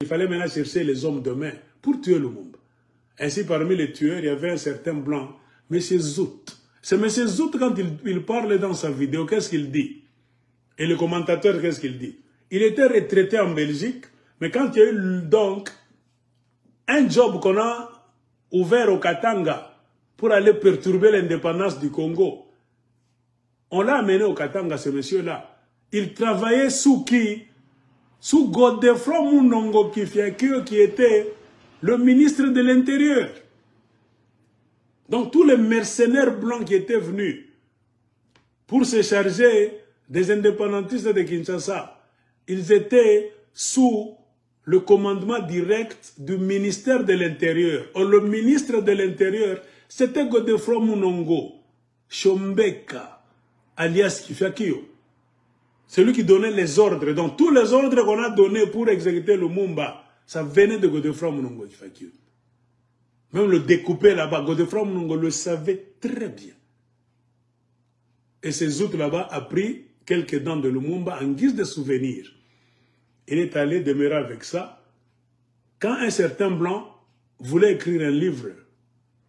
Il fallait maintenant chercher les hommes de main pour tuer Lumumba. Ainsi, parmi les tueurs, il y avait un certain blanc, M. Zout. C'est M. Zout, quand il parle dans sa vidéo, qu'est-ce qu'il dit? Et le commentateur, qu'est-ce qu'il dit? Il était retraité en Belgique, mais quand il y a eu donc un job qu'on a ouvert au Katanga pour aller perturber l'indépendance du Congo, on l'a amené au Katanga, ce monsieur-là. Il travaillait sous qui? Sous Godefroid Munongo Kifiakio, qui était le ministre de l'Intérieur. Donc tous les mercenaires blancs qui étaient venus pour se charger des indépendantistes de Kinshasa, ils étaient sous le commandement direct du ministère de l'Intérieur. Or, le ministre de l'Intérieur, c'était Godefroid Munongo Shombeka, alias Kifiakio. C'est lui qui donnait les ordres. Donc tous les ordres qu'on a donnés pour exécuter le Lumumba, ça venait de Godefroid Munongo Kifiakio. Même le découper là-bas, Godefroid Munongo le savait très bien. Et ces autres là-bas a pris quelques dents de Lumumba en guise de souvenir. Il est allé demeurer avec ça. Quand un certain blanc voulait écrire un livre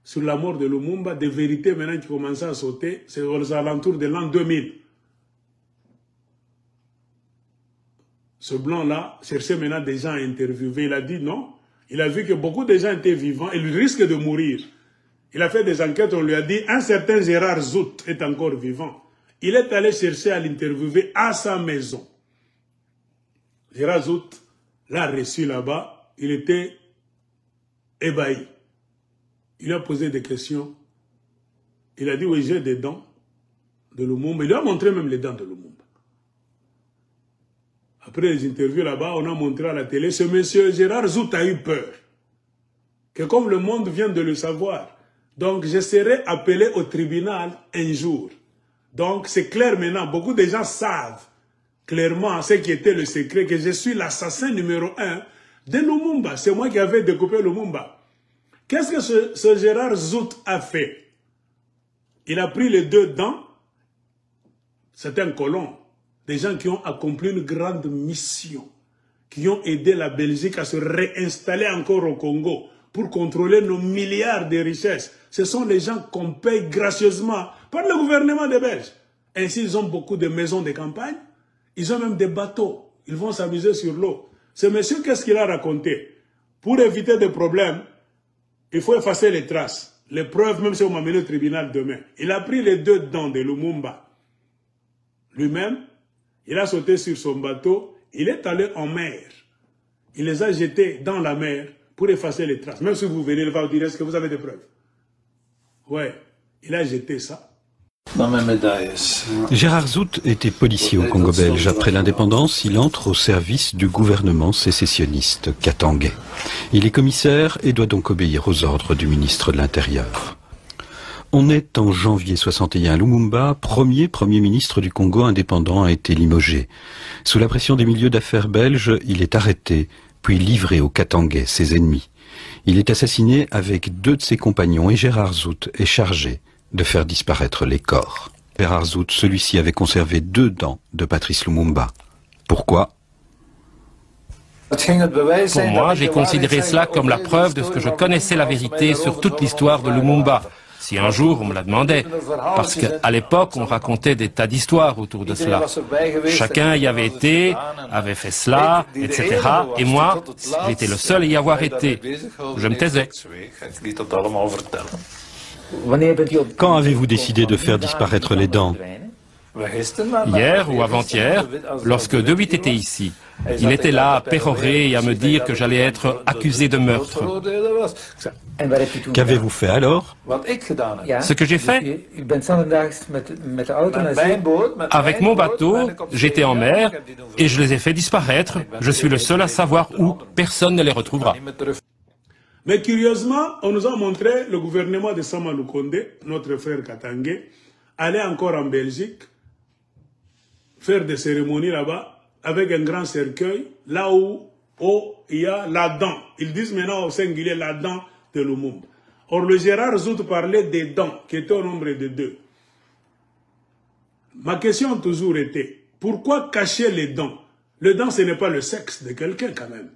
sur la mort de Lumumba, des vérités maintenant qui commençaient à sauter, c'est aux alentours de l'an 2000. Ce blanc-là cherchait maintenant des gens à interviewer. Il a dit non. Il a vu que beaucoup de gens étaient vivants et il risque de mourir. Il a fait des enquêtes, on lui a dit un certain Gérard Zout est encore vivant. Il est allé chercher à l'interviewer à sa maison. Gérard Zout l'a reçu là-bas. Il était ébahi. Il a posé des questions. Il a dit oui, j'ai des dents de Lumumba. Il lui a montré même les dents de Lumumba. Après les interviews là-bas, on a montré à la télé, ce monsieur Gérard Zout a eu peur. Que comme le monde vient de le savoir, donc je serai appelé au tribunal un jour. Donc c'est clair maintenant, beaucoup de gens savent clairement ce qui était le secret, que je suis l'assassin numéro 1 de Lumumba. C'est moi qui avais découpé Lumumba. Qu'est-ce que ce Gérard Zout a fait? Il a pris les deux dents, c'est un colon. Des gens qui ont accompli une grande mission, qui ont aidé la Belgique à se réinstaller encore au Congo pour contrôler nos milliards de richesses. Ce sont les gens qu'on paye gracieusement par le gouvernement des Belges. Ainsi, ils ont beaucoup de maisons de campagne, ils ont même des bateaux, ils vont s'amuser sur l'eau. Ce monsieur, qu'est-ce qu'il a raconté? Pour éviter des problèmes, il faut effacer les traces, les preuves, même si on m'a mené au tribunal demain. Il a pris les deux dents de Lumumba lui-même. Il a sauté sur son bateau, il est allé en mer. Il les a jetés dans la mer pour effacer les traces. Même si vous venez, il va vous dire, est-ce que vous avez des preuves? Ouais, il a jeté ça. Gérard Zout était policier au Congo belge. Après l'indépendance, il entre au service du gouvernement sécessionniste katangais. Il est commissaire et doit donc obéir aux ordres du ministre de l'Intérieur. On est en janvier 61. Lumumba, premier ministre du Congo indépendant, a été limogé. Sous la pression des milieux d'affaires belges, il est arrêté, puis livré aux Katangais, ses ennemis. Il est assassiné avec deux de ses compagnons et Gérard Zout est chargé de faire disparaître les corps. Gérard Zout, celui-ci avait conservé deux dents de Patrice Lumumba. Pourquoi? Pour moi, j'ai considéré cela comme la preuve de ce que je connaissais la vérité sur toute l'histoire de Lumumba. Si un jour on me la demandait, parce qu'à l'époque on racontait des tas d'histoires autour de cela. Chacun y avait été, avait fait cela, etc. Et moi, j'étais le seul à y avoir été. Je me taisais. Quand avez-vous décidé de faire disparaître les dents? Hier ou avant-hier, lorsque De Witt était ici, il était là à pérorer et à me dire que j'allais être accusé de meurtre. Qu'avez-vous fait alors? Ce que j'ai fait, avec mon bateau, j'étais en mer et je les ai fait disparaître. Je suis le seul à savoir où, personne ne les retrouvera. Mais curieusement, on nous a montré le gouvernement de Sama Lukonde, notre frère Katangais, aller encore en Belgique, faire des cérémonies là-bas, avec un grand cercueil, là où il y a la dent. Ils disent maintenant au singulier la dent de Lumumba. Or, le Gérard Zout parlait des dents, qui étaient au nombre de deux. Ma question a toujours été, pourquoi cacher les dents? Les dents, ce n'est pas le sexe de quelqu'un quand même.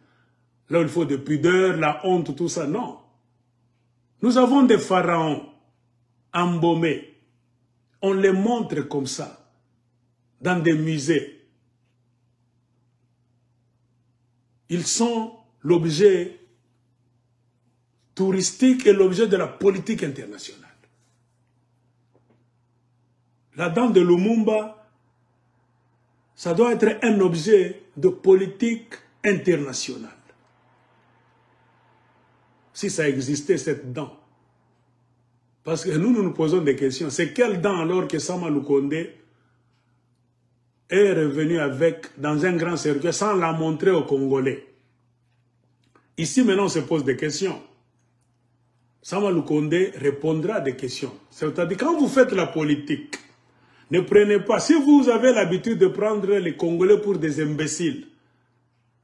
Là où il faut de pudeur, la honte, tout ça, non. Nous avons des pharaons embaumés. On les montre comme ça, dans des musées. Ils sont l'objet touristique et l'objet de la politique internationale. La dent de Lumumba, ça doit être un objet de politique internationale. Si ça existait, cette dent. Parce que nous nous posons des questions. C'est quelle dent alors que Sama Lukonde est revenu avec dans un grand cercueil sans la montrer aux Congolais? Ici maintenant on se pose des questions. Sama Lukonde répondra à des questions. C'est-à-dire quand vous faites la politique, ne prenez pas, si vous avez l'habitude de prendre les Congolais pour des imbéciles,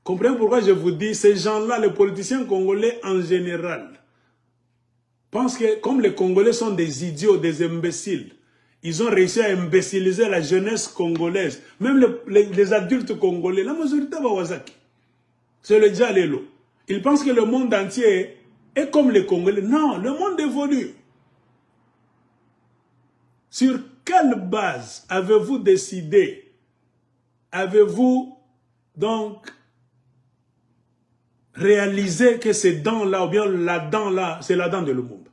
comprenez pourquoi je vous dis, ces gens-là, les politiciens congolais en général, pensent que comme les Congolais sont des idiots, des imbéciles, ils ont réussi à imbéciliser la jeunesse congolaise, même les adultes congolais, la majorité va Wazaki. C'est le Djalelo. Ils pensent que le monde entier est comme les Congolais. Non, le monde évolue. Sur quelle base avez-vous décidé, avez-vous donc réalisé que ces dents-là, ou bien la dent-là, c'est la dent de Lumumba?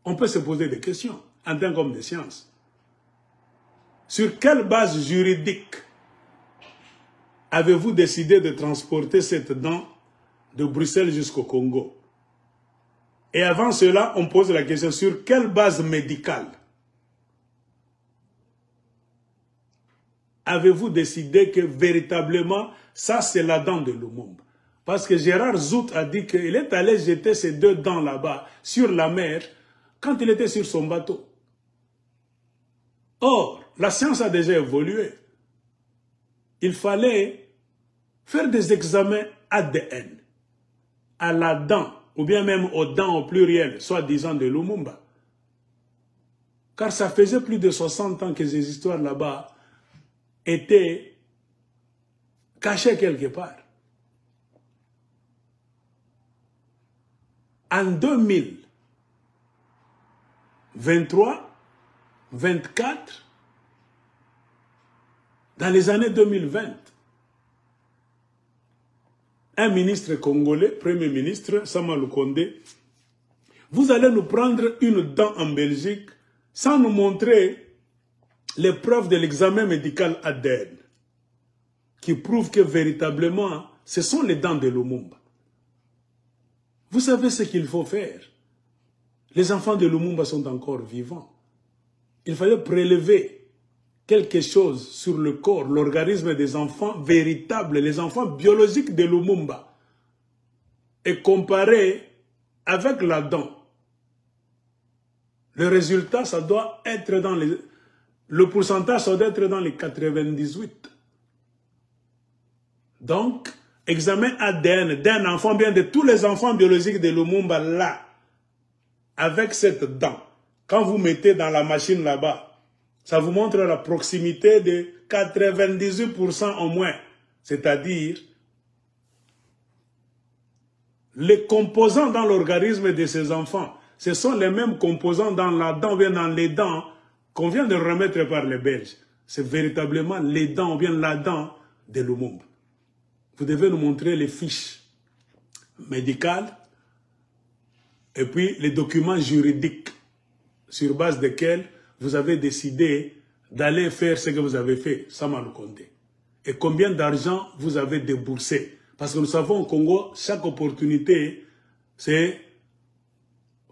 On peut se poser des questions en tant qu'homme de science. Sur quelle base juridique avez-vous décidé de transporter cette dent de Bruxelles jusqu'au Congo? Et avant cela, on pose la question, sur quelle base médicale avez-vous décidé que véritablement, ça c'est la dent de Lumumba? Parce que Gérard Zout a dit qu'il est allé jeter ces deux dents là-bas, sur la mer, quand il était sur son bateau. Or, la science a déjà évolué. Il fallait faire des examens ADN à la dent, ou bien même aux dents au pluriel, soi-disant de Lumumba. Car ça faisait plus de 60 ans que ces histoires là-bas étaient cachées quelque part. En 2023, 24, dans les années 2020, un ministre congolais, premier ministre, Sama Lukonde, vous allez nous prendre une dent en Belgique sans nous montrer les preuves de l'examen médical ADN qui prouvent que véritablement, ce sont les dents de Lumumba. Vous savez ce qu'il faut faire. Les enfants de Lumumba sont encore vivants. Il fallait prélever quelque chose sur le corps, l'organisme des enfants véritables, les enfants biologiques de Lumumba, et comparer avec la dent. Le résultat, ça doit être dans les... Le pourcentage, ça doit être dans les 98. Donc, examen ADN d'un enfant, bien de tous les enfants biologiques de Lumumba là, avec cette dent, quand vous mettez dans la machine là-bas, ça vous montre la proximité de 98% au moins. C'est-à-dire, les composants dans l'organisme de ces enfants, ce sont les mêmes composants dans la dent ou bien dans les dents qu'on vient de remettre par les Belges. C'est véritablement les dents ou bien la dent de Lumumba. Vous devez nous montrer les fiches médicales et puis les documents juridiques sur base desquels vous avez décidé d'aller faire ce que vous avez fait, Sama Lukonde. Et combien d'argent vous avez déboursé? Parce que nous savons au Congo, chaque opportunité, c'est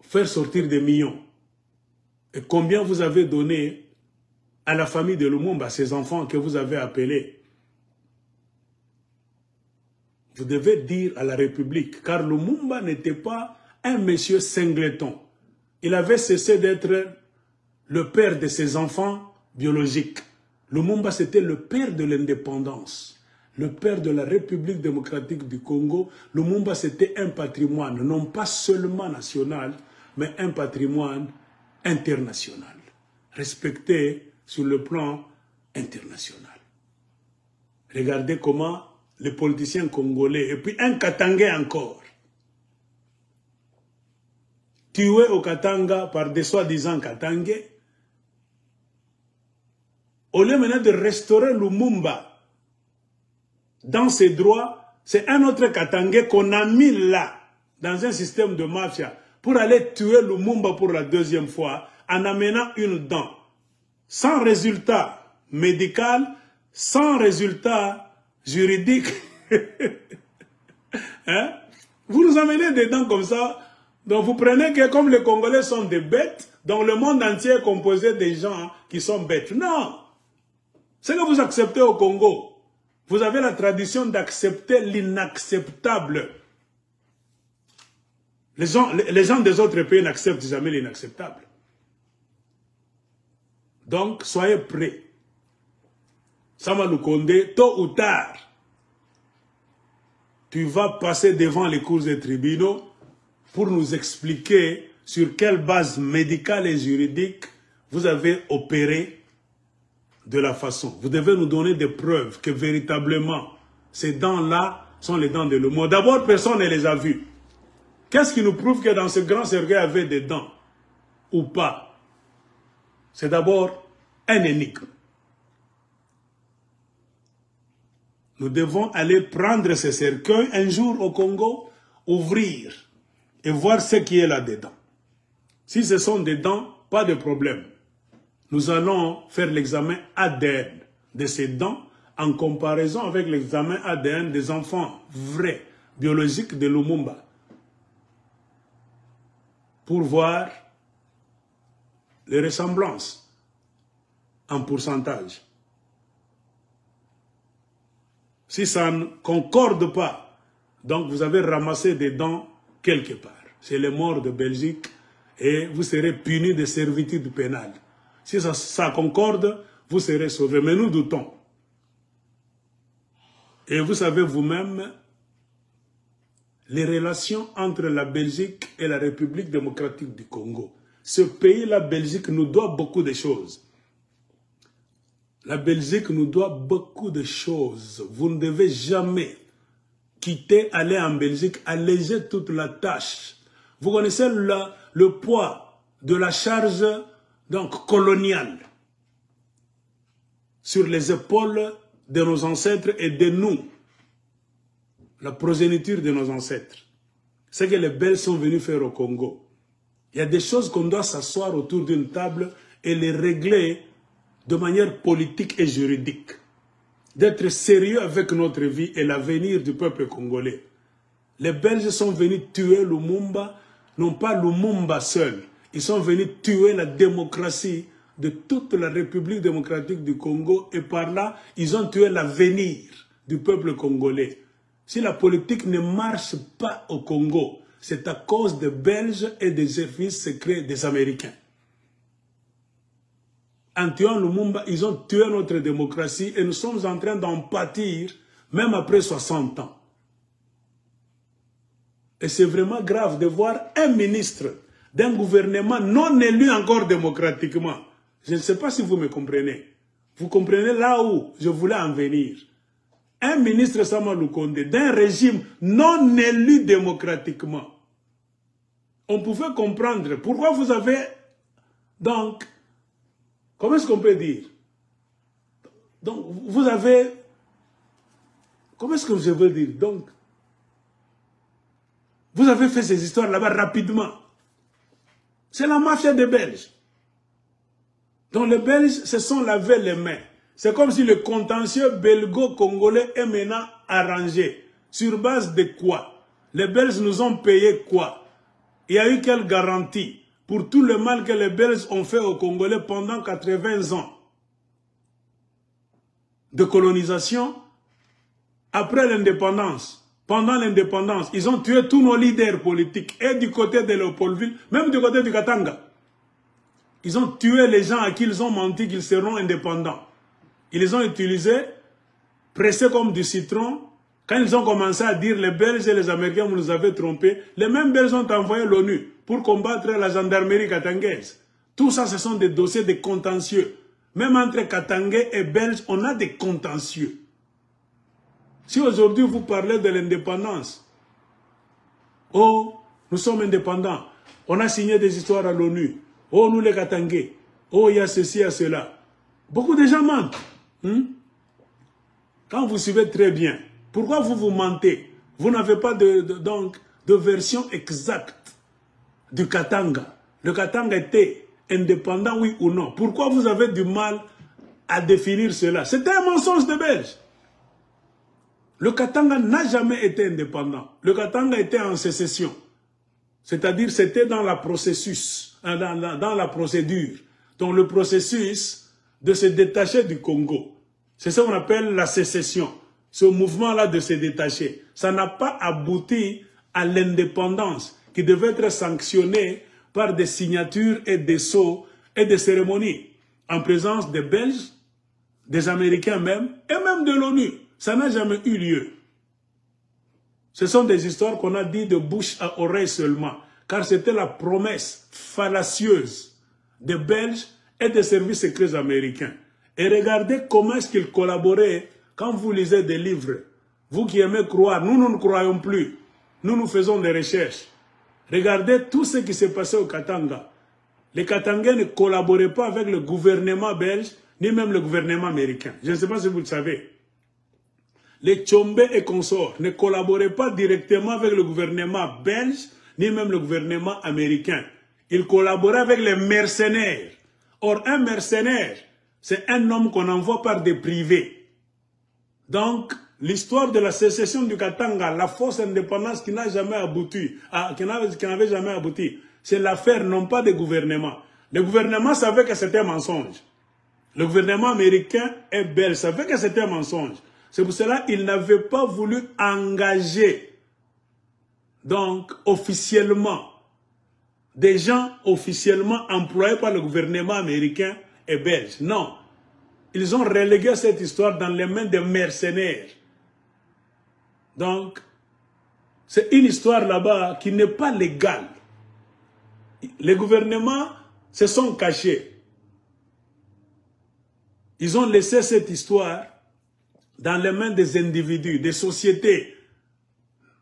faire sortir des millions. Et combien vous avez donné à la famille de Lumumba, ces enfants que vous avez appelés? Vous devez dire à la République, car Lumumba n'était pas un monsieur singleton. Il avait cessé d'être le père de ses enfants biologiques. Lumumba, c'était le père de l'indépendance, le père de la République démocratique du Congo. Lumumba, c'était un patrimoine, non pas seulement national, mais un patrimoine international, respecté sur le plan international. Regardez comment les politiciens congolais, et puis un Katangais encore, tué au Katanga par des soi-disant Katangais, au lieu maintenant de restaurer Lumumba dans ses droits, c'est un autre Katangais qu'on a mis là, dans un système de mafia, pour aller tuer Lumumba pour la deuxième fois, en amenant une dent, sans résultat médical, sans résultat juridique. Hein? Vous nous amenez des dents comme ça, donc vous prenez que comme les Congolais sont des bêtes, donc le monde entier est composé des gens qui sont bêtes. Non! C'est que vous acceptez au Congo. Vous avez la tradition d'accepter l'inacceptable. Les gens des autres pays n'acceptent jamais l'inacceptable. Donc, soyez prêts. Sama Lukonde, tôt ou tard, tu vas passer devant les cours des tribunaux pour nous expliquer sur quelle base médicale et juridique vous avez opéré de la façon. Vous devez nous donner des preuves que véritablement, ces dents-là sont les dents de l'homme. D'abord, personne ne les a vues. Qu'est-ce qui nous prouve que dans ce grand cercueil, il y avait des dents ou pas? C'est d'abord un énigme. Nous devons aller prendre ce cercueil un jour au Congo, ouvrir et voir ce qui est là-dedans. Si ce sont des dents, pas de problème. Nous allons faire l'examen ADN de ces dents en comparaison avec l'examen ADN des enfants vrais, biologiques de Lumumba, pour voir les ressemblances en pourcentage. Si ça ne concorde pas, donc vous avez ramassé des dents quelque part. C'est les morts de Belgique et vous serez punis de servitude pénale. Si ça concorde, vous serez sauvés. Mais nous doutons. Et vous savez vous-même, les relations entre la Belgique et la République démocratique du Congo. Ce pays, la Belgique, nous doit beaucoup de choses. La Belgique nous doit beaucoup de choses. Vous ne devez jamais quitter, aller en Belgique, alléger toute la tâche. Vous connaissez le poids de la charge donc coloniale sur les épaules de nos ancêtres et de nous. La progéniture de nos ancêtres. C'est que les Belges sont venus faire au Congo. Il y a des choses qu'on doit s'asseoir autour d'une table et les régler de manière politique et juridique. D'être sérieux avec notre vie et l'avenir du peuple congolais. Les Belges sont venus tuer Lumumba, non pas Lumumba seul. Ils sont venus tuer la démocratie de toute la République démocratique du Congo et par là, ils ont tué l'avenir du peuple congolais. Si la politique ne marche pas au Congo, c'est à cause des Belges et des services secrets des Américains. En tuant Lumumba, ils ont tué notre démocratie et nous sommes en train d'en pâtir même après 60 ans. Et c'est vraiment grave de voir un ministre d'un gouvernement non élu encore démocratiquement. Je ne sais pas si vous me comprenez. Vous comprenez là où je voulais en venir. Un ministre Sama Lukonde d'un régime non élu démocratiquement. On pouvait comprendre pourquoi vous avez donc, comment est-ce qu'on peut dire? Donc, vous avez, comment est-ce que je veux dire? Donc, vous avez fait ces histoires là-bas rapidement. C'est la mafia des Belges. Donc les Belges se sont lavé les mains. C'est comme si le contentieux belgo-congolais est maintenant arrangé. Sur base de quoi? Les Belges nous ont payé quoi? Il y a eu quelle garantie pour tout le mal que les Belges ont fait aux Congolais pendant 80 ans de colonisation? Après l'indépendance, pendant l'indépendance, ils ont tué tous nos leaders politiques, et du côté de Léopoldville, même du côté du Katanga. Ils ont tué les gens à qui ils ont menti qu'ils seront indépendants. Ils les ont utilisés, pressés comme du citron. Quand ils ont commencé à dire les Belges et les Américains, vous nous avez trompés, les mêmes Belges ont envoyé l'ONU pour combattre la gendarmerie katangaise. Tout ça, ce sont des dossiers de contentieux. Même entre Katangais et Belges, on a des contentieux. Si aujourd'hui vous parlez de l'indépendance, oh, nous sommes indépendants, on a signé des histoires à l'ONU, oh, nous les Katangais, oh, il y a ceci, il y a cela. Beaucoup de gens mentent. Quand vous suivez très bien, pourquoi vous vous mentez? Vous n'avez pas donc, de version exacte du Katanga. Le Katanga était indépendant, oui ou non. Pourquoi vous avez du mal à définir cela? C'était un mensonge des Belges. Le Katanga n'a jamais été indépendant. Le Katanga était en sécession. C'est-à-dire c'était dans la processus, dans la procédure. Donc le processus de se détacher du Congo. C'est ce qu'on appelle la sécession. Ce mouvement-là de se détacher. Ça n'a pas abouti à l'indépendance qui devait être sanctionnée par des signatures et des sceaux et des cérémonies en présence des Belges, des Américains même, et même de l'ONU. Ça n'a jamais eu lieu. Ce sont des histoires qu'on a dit de bouche à oreille seulement, car c'était la promesse fallacieuse des Belges et des services secrets américains. Et regardez comment est-ce qu'ils collaboraient quand vous lisez des livres. Vous qui aimez croire, nous ne croyons plus. Nous faisons des recherches. Regardez tout ce qui s'est passé au Katanga. Les Katangais ne collaboraient pas avec le gouvernement belge, ni même le gouvernement américain. Je ne sais pas si vous le savez. Les Tchombe et consorts ne collaboraient pas directement avec le gouvernement belge, ni même le gouvernement américain. Ils collaboraient avec les mercenaires. Or, un mercenaire, c'est un homme qu'on envoie par des privés. Donc, l'histoire de la sécession du Katanga, la fausse indépendance qui n'a jamais abouti, qui n'avait jamais abouti, c'est l'affaire non pas des gouvernements. Le gouvernement savait que c'était un mensonge. Le gouvernement américain et belge savait que c'était un mensonge. C'est pour cela qu'il n'avait pas voulu engager, donc, officiellement, des gens officiellement employés par le gouvernement américain et belge. Non. Ils ont relégué cette histoire dans les mains des mercenaires. Donc, c'est une histoire là-bas qui n'est pas légale. Les gouvernements se sont cachés. Ils ont laissé cette histoire dans les mains des individus, des sociétés,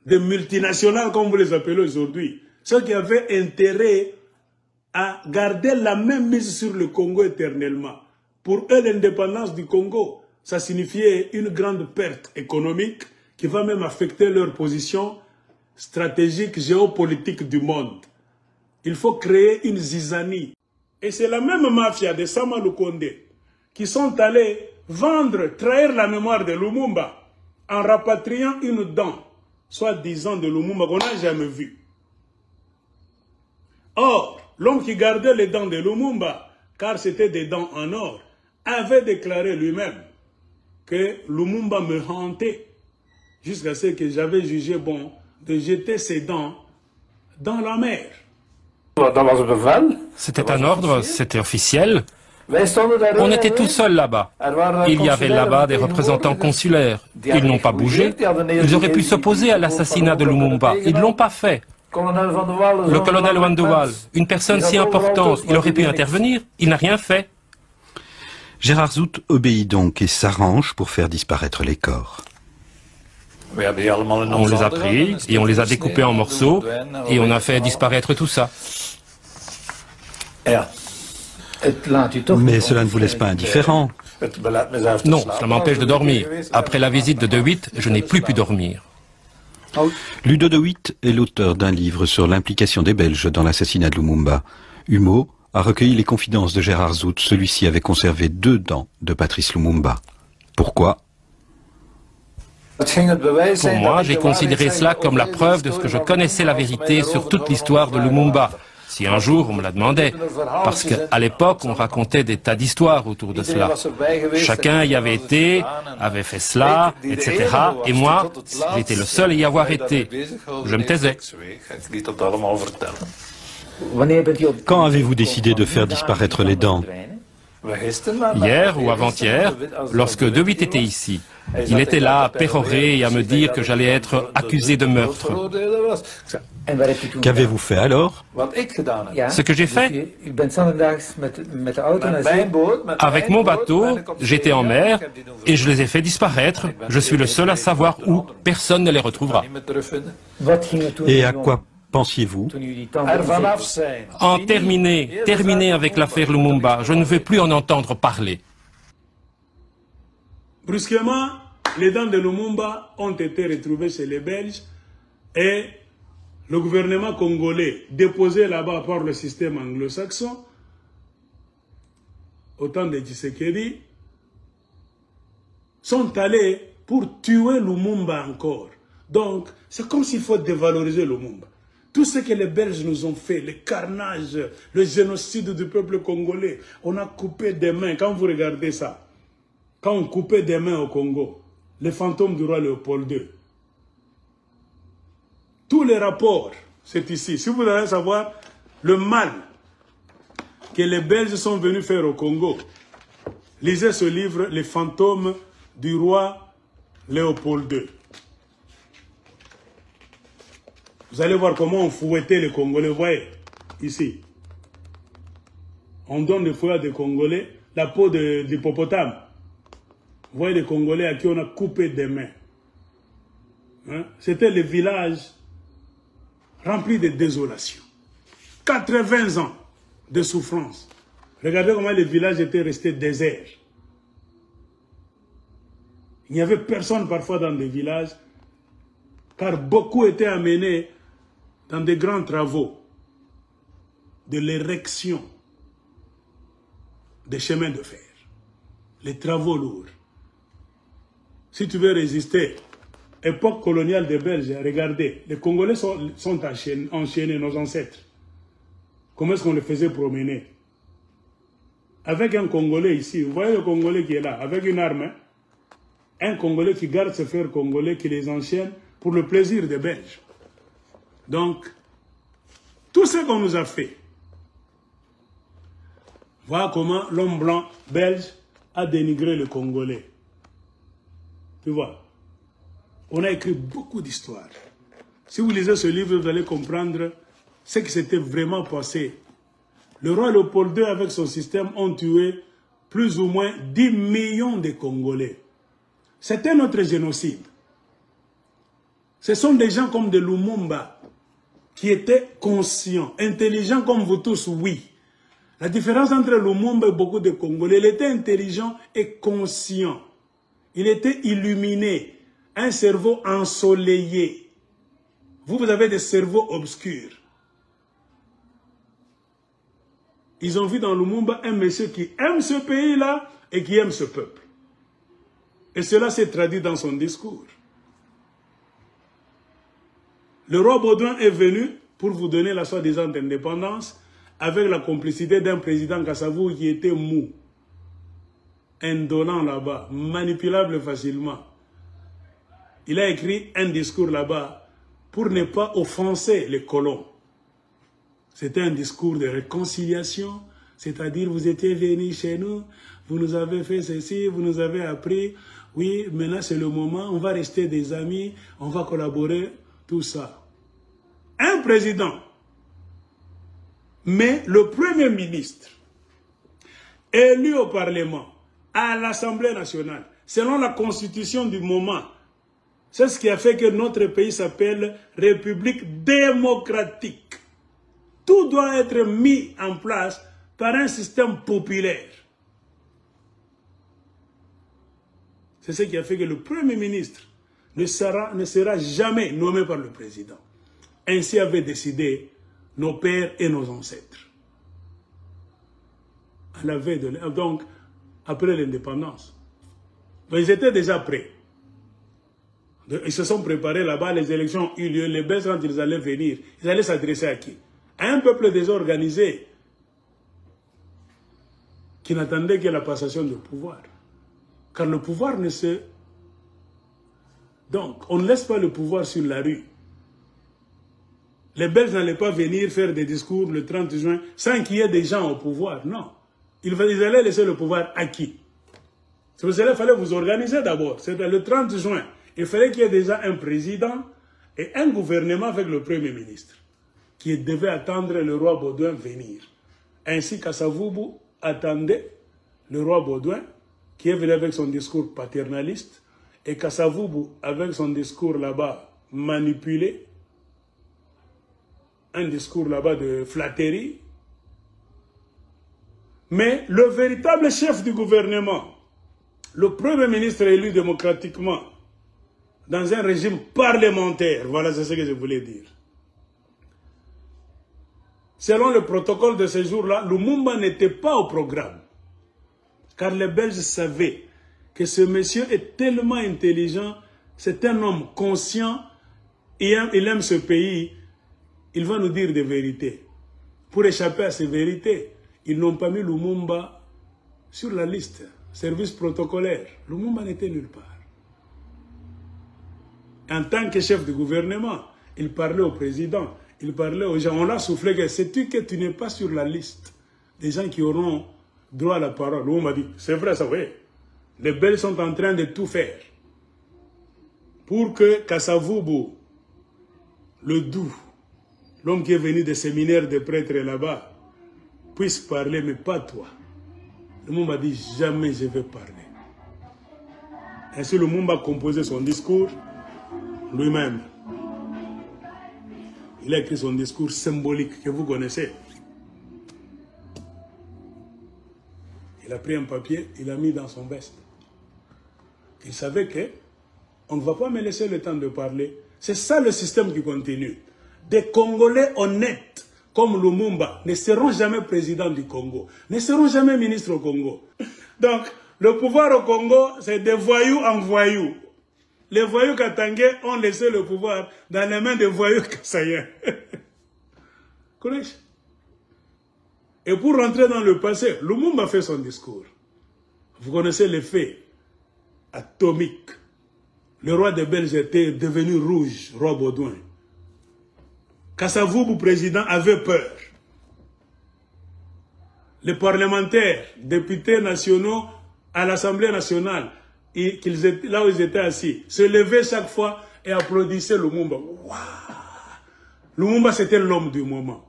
des multinationales, comme vous les appelez aujourd'hui. Ceux qui avaient intérêt à garder la même mise sur le Congo éternellement. Pour eux, l'indépendance du Congo, ça signifiait une grande perte économique qui va même affecter leur position stratégique, géopolitique du monde. Il faut créer une zizanie. Et c'est la même mafia de Sama Lukonde qui sont allés vendre, trahir la mémoire de Lumumba en rapatriant une dent, soi-disant de Lumumba, qu'on n'a jamais vue. Or, l'homme qui gardait les dents de Lumumba, car c'était des dents en or, avait déclaré lui-même que Lumumba me hantait jusqu'à ce que j'avais jugé bon de jeter ses dents dans la mer. C'était un ordre, c'était officiel. On était tout seuls là-bas. Il y avait là-bas des représentants consulaires. Ils n'ont pas bougé. Ils auraient pu s'opposer à l'assassinat de Lumumba. Ils ne l'ont pas fait. Le colonel Wandoual, une personne si importante, il aurait pu intervenir. Il n'a rien fait. Gérard Zout obéit donc et s'arrange pour faire disparaître les corps. On les a pris et on les a découpés en morceaux et on a fait disparaître tout ça. Mais cela ne vous laisse pas indifférent. Non, cela m'empêche de dormir. Après la visite de De Witt, je n'ai plus pu dormir. Ludo De Witt est l'auteur d'un livre sur l'implication des Belges dans l'assassinat de Lumumba. Humo a recueilli les confidences de Gérard Zout. Celui-ci avait conservé 2 dents de Patrice Lumumba. Pourquoi ? Pour moi, j'ai considéré cela comme la preuve de ce que je connaissais la vérité sur toute l'histoire de Lumumba. Si un jour on me la demandait, parce qu'à l'époque on racontait des tas d'histoires autour de cela. Chacun y avait été, avait fait cela, etc. Et moi, j'étais le seul à y avoir été. Je me taisais. Quand avez-vous décidé de faire disparaître les dents ? Hier ou avant-hier, lorsque De Witt était ici, il était là à pérorer et à me dire que j'allais être accusé de meurtre. Qu'avez-vous fait alors? Ce que j'ai fait, avec mon bateau, j'étais en mer et je les ai fait disparaître. Je suis le seul à savoir où, personne ne les retrouvera. Et à quoi pensiez-vous? En terminer avec l'affaire Lumumba, je ne veux plus en entendre parler. Brusquement, les dents de Lumumba ont été retrouvées chez les Belges et le gouvernement congolais déposé là-bas par le système anglo-saxon, au temps de Tshisekedi, sont allés pour tuer Lumumba encore. Donc, c'est comme s'il faut dévaloriser Lumumba. Tout ce que les Belges nous ont fait, le carnage, le génocide du peuple congolais, on a coupé des mains. Quand vous regardez ça, quand on coupait des mains au Congo, les fantômes du roi Léopold II, tous les rapports, c'est ici. Si vous voulez savoir le mal que les Belges sont venus faire au Congo, lisez ce livre, Les fantômes du roi Léopold II. Vous allez voir comment on fouettait les Congolais. Vous voyez, ici. On donne des fouets à des Congolais, la peau d'hippopotame. Vous voyez les Congolais à qui on a coupé des mains. Hein? C'était le village rempli de désolation. 80 ans de souffrance. Regardez comment les villages étaient restés déserts. Il n'y avait personne parfois dans des villages, car beaucoup étaient amenés dans des grands travaux de l'érection des chemins de fer, les travaux lourds. Si tu veux résister, époque coloniale des Belges, regardez, les Congolais sont enchaînés, nos ancêtres. Comment est-ce qu'on les faisait promener? Avec un Congolais ici, vous voyez le Congolais qui est là, avec une arme, hein? Un Congolais qui garde ses frères congolais, qui les enchaîne pour le plaisir des Belges. Donc, tout ce qu'on nous a fait, voilà comment l'homme blanc belge a dénigré le Congolais. Tu vois, on a écrit beaucoup d'histoires. Si vous lisez ce livre, vous allez comprendre ce qui s'était vraiment passé. Le roi Léopold II, avec son système, ont tué plus ou moins 10 millions de Congolais. C'était notre génocide. Ce sont des gens comme de Lumumba qui étaient conscients, intelligents comme vous tous, oui. La différence entre Lumumba et beaucoup de Congolais, il était intelligent et conscient. Il était illuminé, un cerveau ensoleillé. Vous avez des cerveaux obscurs. Ils ont vu dans Lumumba un monsieur qui aime ce pays-là et qui aime ce peuple. Et cela s'est traduit dans son discours. Le roi Baudouin est venu pour vous donner la soi-disant indépendance avec la complicité d'un président Kassavou qui était mou, indolent là-bas, manipulable facilement. Il a écrit un discours là-bas pour ne pas offenser les colons. C'était un discours de réconciliation, c'est-à-dire vous étiez venus chez nous, vous nous avez fait ceci, vous nous avez appris, oui, maintenant c'est le moment, on va rester des amis, on va collaborer, tout ça. Un président, mais le Premier ministre, élu au Parlement, à l'Assemblée nationale, selon la constitution du moment, c'est ce qui a fait que notre pays s'appelle République démocratique. Tout doit être mis en place par un système populaire. C'est ce qui a fait que le Premier ministre ne sera jamais nommé par le président. Ainsi avaient décidé nos pères et nos ancêtres. À la veille donc, après l'indépendance. Ils étaient déjà prêts. Ils se sont préparés là-bas, les élections ont eu lieu. Les Belges, quand ils allaient venir, ils allaient s'adresser à qui? À un peuple désorganisé qui n'attendait que la passation du pouvoir. Car le pouvoir ne se... Donc, on ne laisse pas le pouvoir sur la rue. Les Belges n'allaient pas venir faire des discours le 30 juin sans qu'il y ait des gens au pouvoir, non. ils allaient laisser le pouvoir acquis. C'est pour cela qu'il fallait vous organiser d'abord. C'était le 30 juin. Il fallait qu'il y ait déjà un président et un gouvernement avec le Premier ministre qui devait attendre le roi Baudouin venir. Ainsi Kasavubu attendait le roi Baudouin qui est venu avec son discours paternaliste et Kasavubu avec son discours là-bas manipulé, un discours là-bas de flatterie. Mais le véritable chef du gouvernement, le Premier ministre élu démocratiquement, dans un régime parlementaire, voilà c'est ce que je voulais dire. Selon le protocole de ce jour-là, Lumumba n'était pas au programme. Car les Belges savaient que ce monsieur est tellement intelligent, c'est un homme conscient, il aime ce pays, il va nous dire des vérités. Pour échapper à ces vérités, ils n'ont pas mis Lumumba sur la liste, service protocolaire. Lumumba n'était nulle part. En tant que chef de gouvernement, il parlait au président, il parlait aux gens. On l'a soufflé que sais-tu que tu n'es pas sur la liste des gens qui auront droit à la parole. Lumumba dit, c'est vrai, ça oui. Les Belges sont en train de tout faire pour que Kasavubu, le doux, l'homme qui est venu des séminaires de prêtres là-bas, puisse parler, mais pas toi. Lumumba dit, jamais je vais parler. Ainsi, Lumumba a composé son discours lui-même. Il a écrit son discours symbolique que vous connaissez. Il a pris un papier, il l'a mis dans son veste. Il savait qu'on ne va pas me laisser le temps de parler. C'est ça le système qui continue. Des Congolais honnêtes comme Lumumba ne seront jamais présidents du Congo, ne seront jamais ministres au Congo. Donc, le pouvoir au Congo, c'est des voyous en voyous. Les voyous katangais ont laissé le pouvoir dans les mains des voyous kassaïens. Connais-tu? Et pour rentrer dans le passé, Lumumba fait son discours. Vous connaissez les faits atomiques. Le roi des Belges était devenu rouge, roi Baudouin. Kasavubu, président, avait peur. Les parlementaires, députés nationaux à l'Assemblée nationale, là où ils étaient assis, se levaient chaque fois et applaudissaient Lumumba. Wow. Lumumba, c'était l'homme du moment.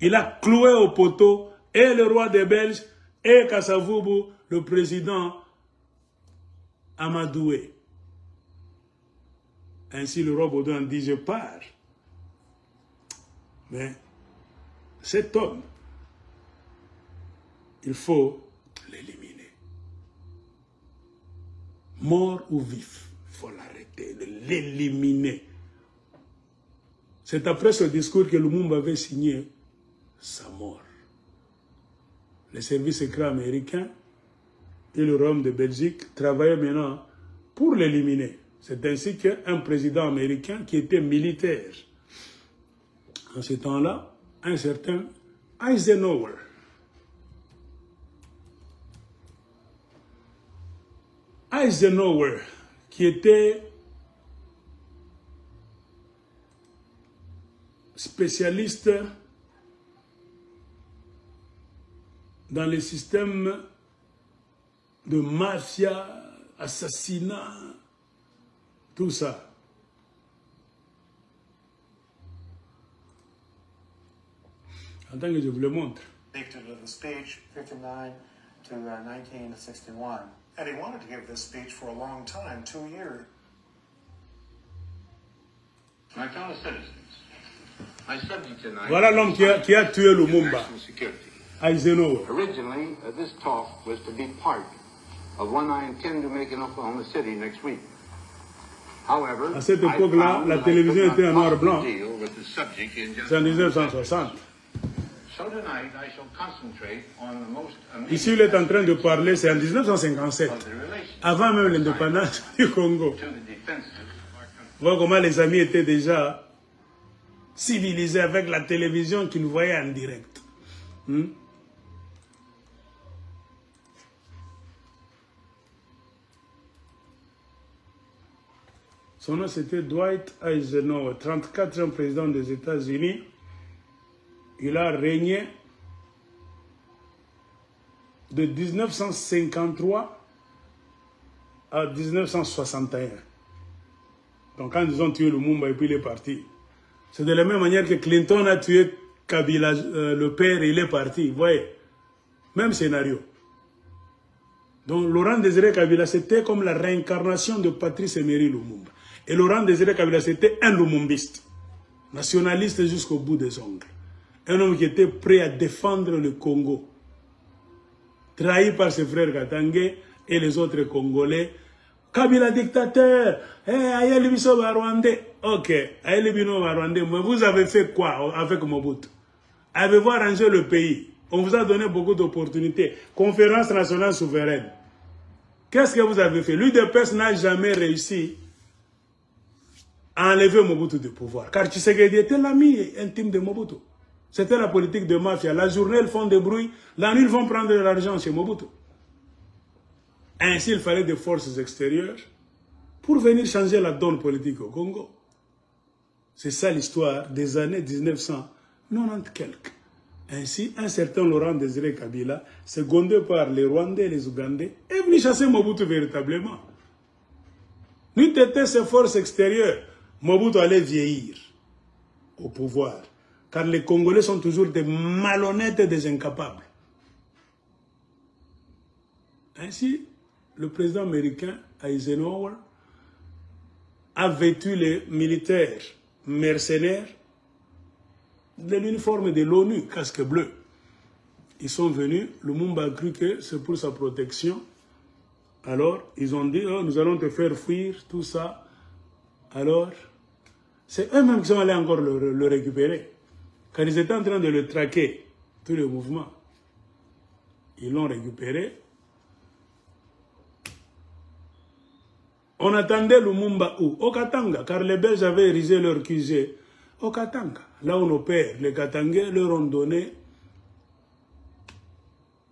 Il a cloué au poteau et le roi des Belges et Kasavubu, le président Amadoué. Ainsi, le roi Baudouin dit, je pars. Mais cet homme, il faut l'éliminer. Mort ou vif, il faut l'arrêter, de l'éliminer. C'est après ce discours que Lumumba avait signé sa mort. Les services secrets américains et le Royaume de Belgique travaillaient maintenant pour l'éliminer. C'est ainsi qu'un président américain qui était militaire, en ce temps-là, un certain Eisenhower, qui était spécialiste dans les systèmes de mafia, assassinat, tout ça. Attends que je vous le montre. The speech 59 to 1961, and he wanted to give this speech for a long time, 2 years. My fellow citizens, my subject tonight. Voilà l'homme qui a tué Lumumba. Eisenhower. Originally, this talk was to be part of one I intend to make in Oklahoma City next week. However, à cette époque-là, la télévision était en noir et blanc. C'est en 1960. Ici, il est en train de parler, c'est en 1957, avant même l'indépendance du Congo. Voilà comment les amis étaient déjà civilisés avec la télévision qu'ils voyaient en direct. Son nom c'était Dwight Eisenhower, 34e président des États-Unis. Il a régné de 1953 à 1961. Donc quand ils ont tué Lumumba et puis il est parti. C'est de la même manière que Clinton a tué Kabila, le père, et il est parti. Vous voyez, même scénario. Donc Laurent Désiré Kabila, c'était comme la réincarnation de Patrice Emery Lumumba. Et Laurent Désiré Kabila, c'était un lumumbiste, nationaliste jusqu'au bout des ongles. Un homme qui était prêt à défendre le Congo, trahi par ses frères Katangé et les autres Congolais. Kabila dictateur, Ayeli Biso Rwandais. Ok, Ayeli Bino Rwandais, mais vous avez fait quoi avec Mobutu? Avez-vous arrangé le pays? On vous a donné beaucoup d'opportunités. Conférence nationale souveraine. Qu'est-ce que vous avez fait? L'UDPS n'a jamais réussi à enlever Mobutu du pouvoir. Car Tshisekedi était l'ami intime de Mobutu. C'était la politique de mafia. La journée, ils font des bruits. La nuit, ils vont prendre de l'argent chez Mobutu. Ainsi, il fallait des forces extérieures pour venir changer la donne politique au Congo. C'est ça l'histoire des années 1990 quelques. Ainsi, un certain Laurent Désiré Kabila, secondé par les Rwandais et les Ougandais, est venu chasser Mobutu véritablement. N'eût été ces forces extérieures, Mobutu allait vieillir au pouvoir. Car les Congolais sont toujours des malhonnêtes et des incapables. Ainsi, le président américain Eisenhower a vêtu les militaires mercenaires de l'uniforme de l'ONU, casque bleu. Ils sont venus, Lumumba a cru que c'est pour sa protection. Alors, ils ont dit, oh, nous allons te faire fuir, tout ça. Alors, c'est eux-mêmes qui sont allés encore le récupérer. Car ils étaient en train de le traquer, tous les mouvements. Ils l'ont récupéré. On attendait Lumumba où? Au Katanga, car les Belges avaient érigé leur QG au Katanga. Là où nos pères, les Katangais, leur ont donné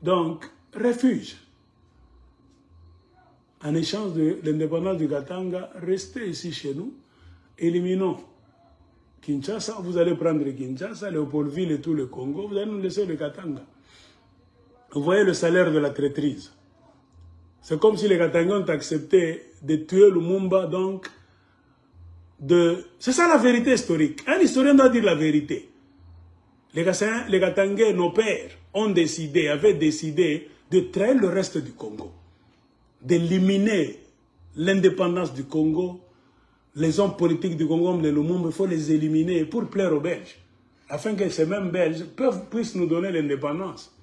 donc refuge. En échange de l'indépendance du Katanga, restez ici chez nous, éliminons Kinshasa, vous allez prendre Kinshasa, Léopoldville et tout le Congo, vous allez nous laisser le Katanga. Vous voyez le salaire de la traîtrise. C'est comme si les Katangais ont accepté de tuer Lumumba, donc, c'est ça la vérité historique. Un historien doit dire la vérité. Les Katangais, nos pères, avaient décidé de trahir le reste du Congo, d'éliminer l'indépendance du Congo. Les hommes politiques du Congo, les Lumumba, il faut les éliminer pour plaire aux Belges, afin que ces mêmes Belges puissent nous donner l'indépendance.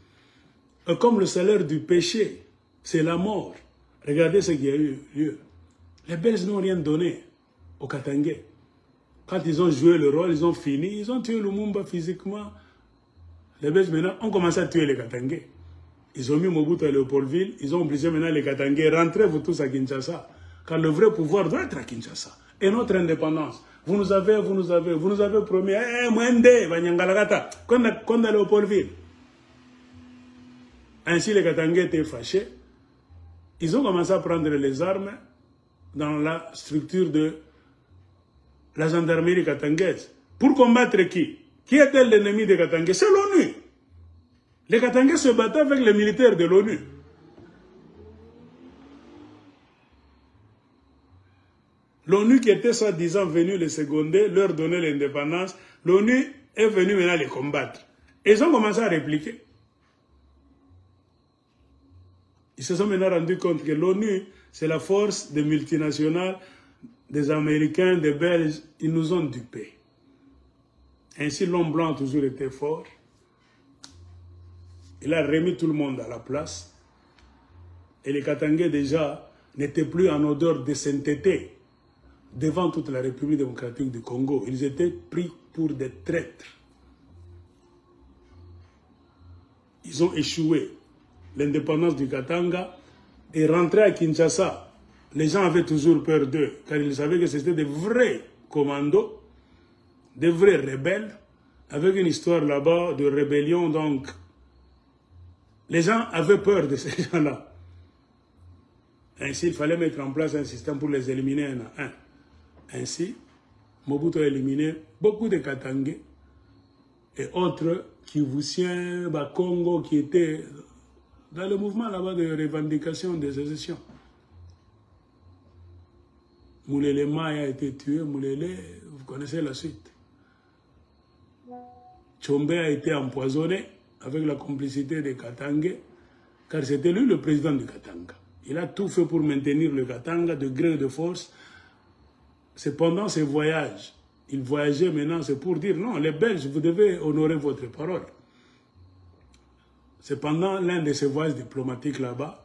Comme le salaire du péché, c'est la mort. Regardez ce qui a eu lieu. Les Belges n'ont rien donné aux Katangais. Quand ils ont joué le rôle, ils ont fini, ils ont tué Lumumba physiquement. Les Belges maintenant ont commencé à tuer les Katangais. Ils ont mis Mobutu à Léopoldville, ils ont obligé maintenant les Katangais, rentrez vous tous à Kinshasa. Car le vrai pouvoir doit être à Kinshasa. Et notre indépendance. Vous nous avez promis, Mwende, Vanyangalagata, qu'on a Léopoldville. Ainsi les Katangais étaient fâchés. Ils ont commencé à prendre les armes dans la structure de la gendarmerie katangaise. Pour combattre qui? Qui était l'ennemi des Katangais? C'est l'ONU. Les Katangais se battaient avec les militaires de l'ONU. L'ONU qui était soi-disant venue les seconder, leur donner l'indépendance, l'ONU est venue maintenant les combattre. Et ils ont commencé à répliquer. Ils se sont maintenant rendus compte que l'ONU, c'est la force des multinationales, des Américains, des Belges. Ils nous ont dupés. Ainsi, l'homme blanc a toujours été fort. Il a remis tout le monde à la place. Et les Katangais, déjà, n'étaient plus en odeur de sainteté devant toute la République démocratique du Congo. Ils étaient pris pour des traîtres. Ils ont échoué. L'indépendance du Katanga est rentrée à Kinshasa. Les gens avaient toujours peur d'eux, car ils savaient que c'était des vrais commandos, des vrais rebelles, avec une histoire là-bas de rébellion. Donc, les gens avaient peur de ces gens-là. Ainsi, il fallait mettre en place un système pour les éliminer un à un. Ainsi, Mobutu a éliminé beaucoup de Katangais et autres Kivusiens, Bakongo, qui étaient dans le mouvement là-bas de revendication de sécession. Moulele Maï a été tué, Moulele, vous connaissez la suite. Tchombe a été empoisonné avec la complicité de Katanga, car c'était lui le président du Katanga. Il a tout fait pour maintenir le Katanga de gré de force. C'est pendant ses voyages. Il voyageait maintenant, c'est pour dire non, les Belges, vous devez honorer votre parole. C'est pendant l'un de ses voyages diplomatiques là-bas,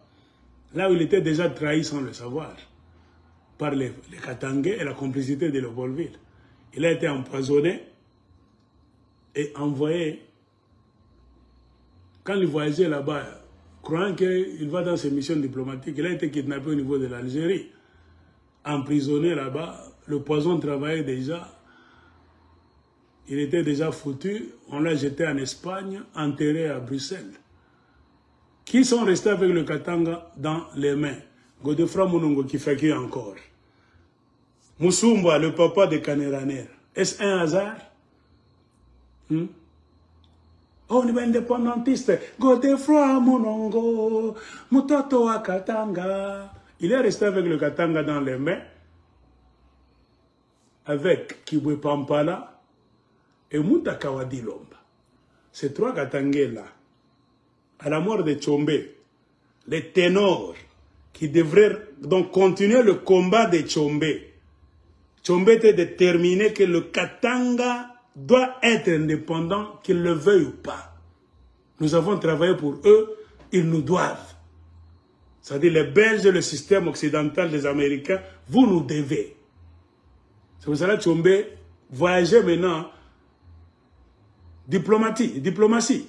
là où il était déjà trahi sans le savoir, par les Katangais et la complicité de Leopoldville. Il a été empoisonné et envoyé. Quand il voyageait là-bas, croyant qu'il va dans ses missions diplomatiques, il a été kidnappé au niveau de l'Algérie, emprisonné là-bas. Le poison travaillait déjà. Il était déjà foutu. On l'a jeté en Espagne, enterré à Bruxelles. Qui sont restés avec le Katanga dans les mains? Godefroid Munongo qui fait qui encore? Musumba, le papa de Kaneraner. Est-ce un hasard? Oh, on est indépendantiste. Godefroid Munongo, Mutoto wa Katanga. Il est resté avec le Katanga dans les mains, avec Kibwe Pampala et Mutakawadi Lomba. Ces trois Katangais-là, à la mort de Tchombe, les ténors qui devraient donc continuer le combat de Tchombe. Tchombe était déterminé que le Katanga doit être indépendant, qu'ils le veuillent ou pas. Nous avons travaillé pour eux, ils nous doivent. C'est-à-dire les Belges et le système occidental des Américains, vous nous devez. C'est pour cela que Tchombe voyageait maintenant, diplomatie,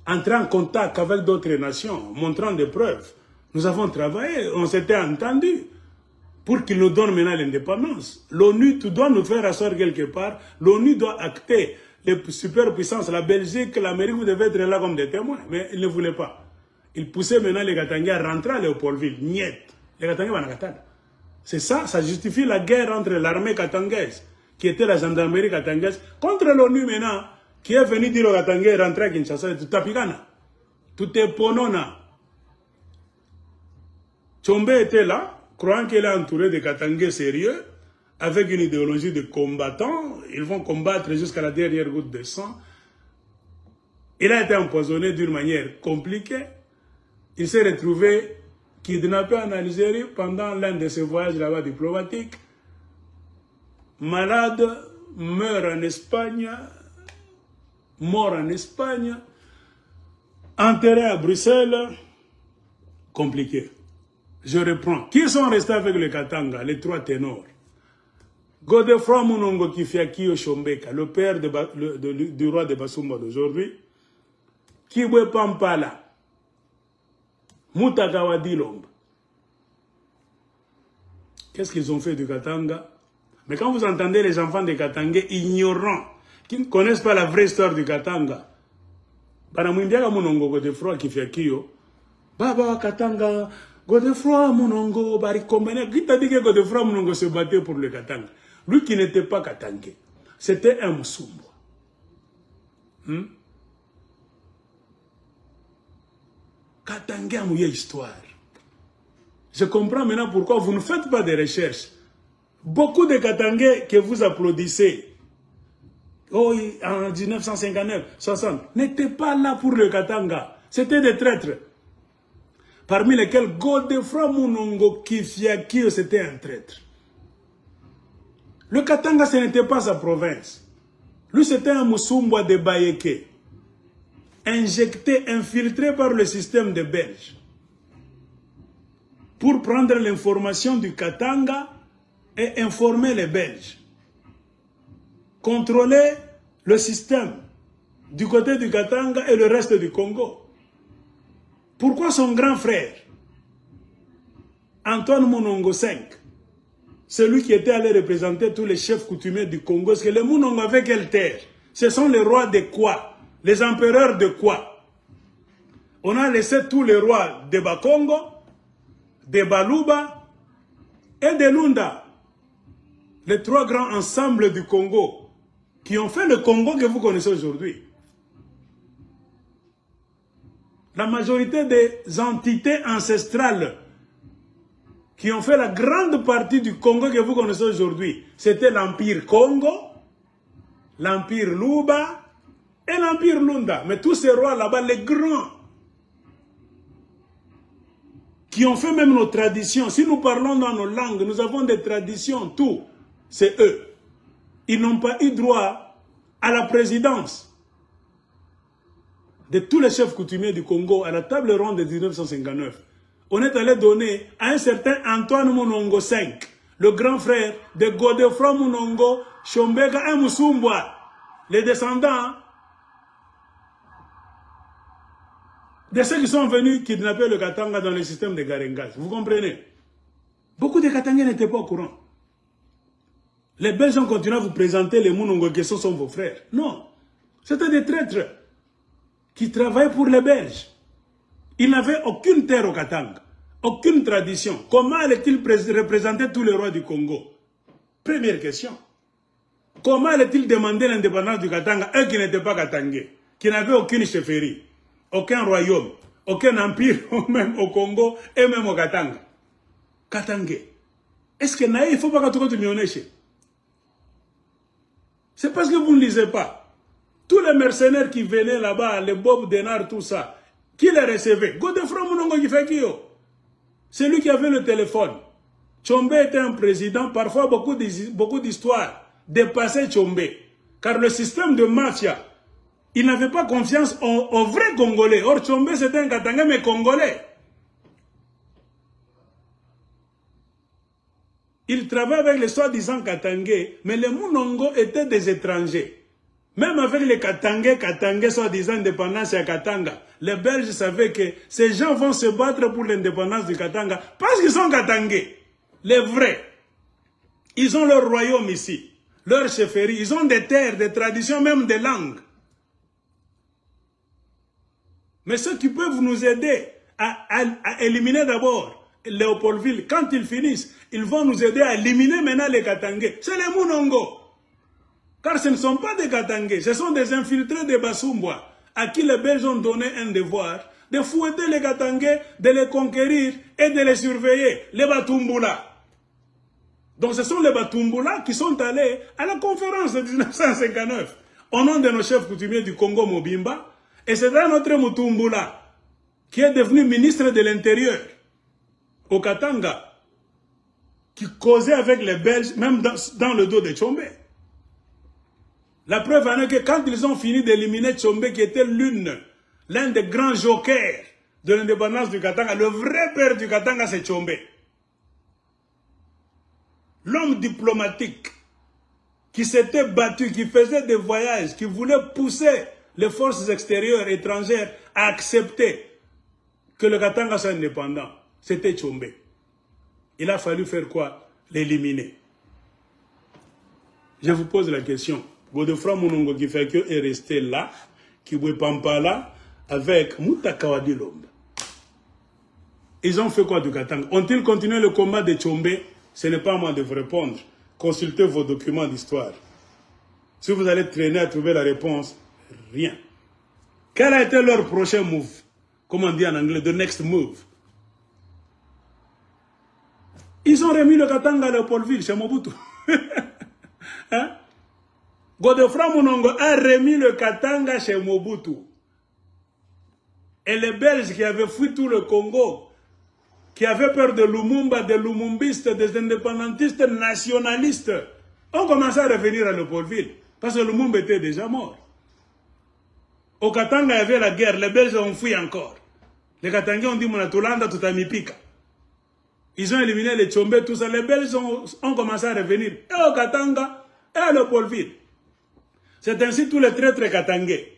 entrer en contact avec d'autres nations, montrant des preuves. Nous avons travaillé, on s'était entendu pour qu'ils nous donnent maintenant l'indépendance. L'ONU doit nous faire asseoir quelque part. L'ONU doit acter les superpuissances, la Belgique, l'Amérique, vous devez être là comme des témoins. Mais ils ne voulaient pas. Ils poussaient maintenant les Katangais à rentrer à Léopoldville. Niet. Les Katangais vont à Katanga. C'est ça, ça justifie la guerre entre l'armée katangaise, qui était la gendarmerie katangaise, contre l'ONU maintenant, qui est venu dire aux Katangais rentrer à Kinshasa, tout tapigana, tout est ponona. Tchombe était là, croyant qu'il est entouré de Katangais sérieux, avec une idéologie de combattants. Ils vont combattre jusqu'à la dernière goutte de sang. Il a été empoisonné d'une manière compliquée. Il s'est retrouvé kidnappé en Algérie pendant l'un de ses voyages là-bas diplomatiques. Malade, meurt en Espagne, mort en Espagne, enterré à Bruxelles, compliqué. Je reprends. Qui sont restés avec le Katanga, les trois ténors? Godefroid Munongo Kifiakio Shombeka, le père du roi de Basumba d'aujourd'hui. Kibwe Pampala, Mutakawadi Lomba. Qu'est-ce qu'ils ont fait du Katanga? Mais quand vous entendez les enfants de Katanga ignorants, qui ne connaissent pas la vraie histoire du Katanga, Banamwimbiaka Munongo Godefroid Kifiakio, Baba Katanga, Godefroid Munongo, Barikombene, qui t'a dit que Godefroid Munongo se battait pour le Katanga? Lui qui n'était pas Katangé, c'était un Musumba. Katangé a mouillé histoire. Je comprends maintenant pourquoi vous ne faites pas de recherches. Beaucoup de Katangais que vous applaudissez, oh, en 1959, 60, n'étaient pas là pour le Katanga. C'était des traîtres. Parmi lesquels Godefroid Munongo Kifiakio, c'était un traître. Le Katanga, ce n'était pas sa province. Lui, c'était un Musumba de Bayeke, injecté, infiltré par le système des Belges, pour prendre l'information du Katanga et informer les Belges. Contrôler le système du côté du Katanga et le reste du Congo. Pourquoi son grand frère, Antoine Munongo V, celui qui était allé représenter tous les chefs coutumiers du Congo, parce que les Munongo avaient quelle terre? Ce sont les rois de quoi? Les empereurs de quoi? On a laissé tous les rois de Bakongo, de Baluba et de Lunda. Les trois grands ensembles du Congo qui ont fait le Congo que vous connaissez aujourd'hui. La majorité des entités ancestrales qui ont fait la grande partie du Congo que vous connaissez aujourd'hui, c'était l'Empire Congo, l'Empire Luba et l'Empire Lunda. Mais tous ces rois là-bas, les grands, qui ont fait même nos traditions. Si nous parlons dans nos langues, nous avons des traditions, tout, c'est eux. Ils n'ont pas eu droit à la présidence de tous les chefs coutumiers du Congo à la table ronde de 1959. On est allé donner à un certain Antoine Munongo V, le grand frère de Godefroy Munongo, Shombeka et Musumbwa, les descendants de ceux qui sont venus kidnapper le Katanga dans le système de Garengas. Vous comprenez? Beaucoup de Katangais n'étaient pas au courant. Les Belges ont continué à vous présenter les Munongo qui sont vos frères. Non, c'était des traîtres qui travaillaient pour les Belges. Il n'avait aucune terre au Katanga, aucune tradition. Comment allait-il représenter tous les rois du Congo? Première question. Comment allait-il demander l'indépendance du Katanga, eux qui n'étaient pas Katangais, qui n'avaient aucune chefferie, aucun royaume, aucun empire, même au Congo et même au Katanga? Katangais. Est-ce que il ne faut pas que tu m'y C'est parce que vous ne lisez pas. Tous les mercenaires qui venaient là-bas, les Bob Denard, tout ça, qui les recevait? Godefroy Munongo qui fait qui? C'est lui qui avait le téléphone. Tshombe était un président, parfois beaucoup d'histoires dépassaient Tshombe. Car le système de mafia, il n'avait pas confiance aux vrais Congolais. Or, Tshombe c'était un Katangais, mais Congolais. Il travaillait avec les soi-disant Katangais, mais les Munongo étaient des étrangers. Même avec les Katangais soi-disant indépendance à Katanga, les Belges savaient que ces gens vont se battre pour l'indépendance du Katanga parce qu'ils sont Katangais. Les vrais. Ils ont leur royaume ici, leur chefferie, ils ont des terres, des traditions, même des langues. Mais ceux qui peuvent nous aider à éliminer d'abord Léopoldville, quand ils finissent, ils vont nous aider à éliminer maintenant les Katangais. C'est les Munongo. Car ce ne sont pas des Katangais, ce sont des infiltrés de Basumbwa, à qui les Belges ont donné un devoir de fouetter les Katangais, de les conquérir et de les surveiller, les Batumbula. Donc ce sont les Batumbula qui sont allés à la conférence de 1959, au nom de nos chefs coutumiers du Congo Mobimba, et c'est un autre Mutumbula, qui est devenu ministre de l'Intérieur, au Katanga, qui causait avec les Belges, même dans le dos de Tshombe. La preuve en est que quand ils ont fini d'éliminer Tshombe, qui était l'un des grands jokers de l'indépendance du Katanga, le vrai père du Katanga, c'est Tshombe. L'homme diplomatique qui s'était battu, qui faisait des voyages, qui voulait pousser les forces extérieures étrangères à accepter que le Katanga soit indépendant, c'était Tshombe. Il a fallu faire quoi? L'éliminer. Je vous pose la question. Godefroy Munongo Kifakio est resté là, Kibwe-Pampala, avec Mutakawadi Lomba. Ils ont fait quoi du Katanga? Ont-ils continué le combat de Tshombe? Ce n'est pas à moi de vous répondre. Consultez vos documents d'histoire. Si vous allez traîner à trouver la réponse, rien. Quel a été leur prochain move? Comme on dit en anglais, the next move. Ils ont remis le Katanga à Léopoldville, chez Mobutu. Hein? Godefroy Munongo a remis le Katanga chez Mobutu. Et les Belges qui avaient fui tout le Congo, qui avaient peur de Lumumba, des Lumumbistes, des indépendantistes nationalistes, ont commencé à revenir à Léopoldville. Parce que Lumumba était déjà mort. Au Katanga, il y avait la guerre. Les Belges ont fui encore. Les Katangais ont dit Monatulanda, Tutamipika. Ils ont éliminé les Tshombe, tout ça. Les Belges ont commencé à revenir. Et au Katanga, et à Léopoldville. C'est ainsi tous les traîtres katangais.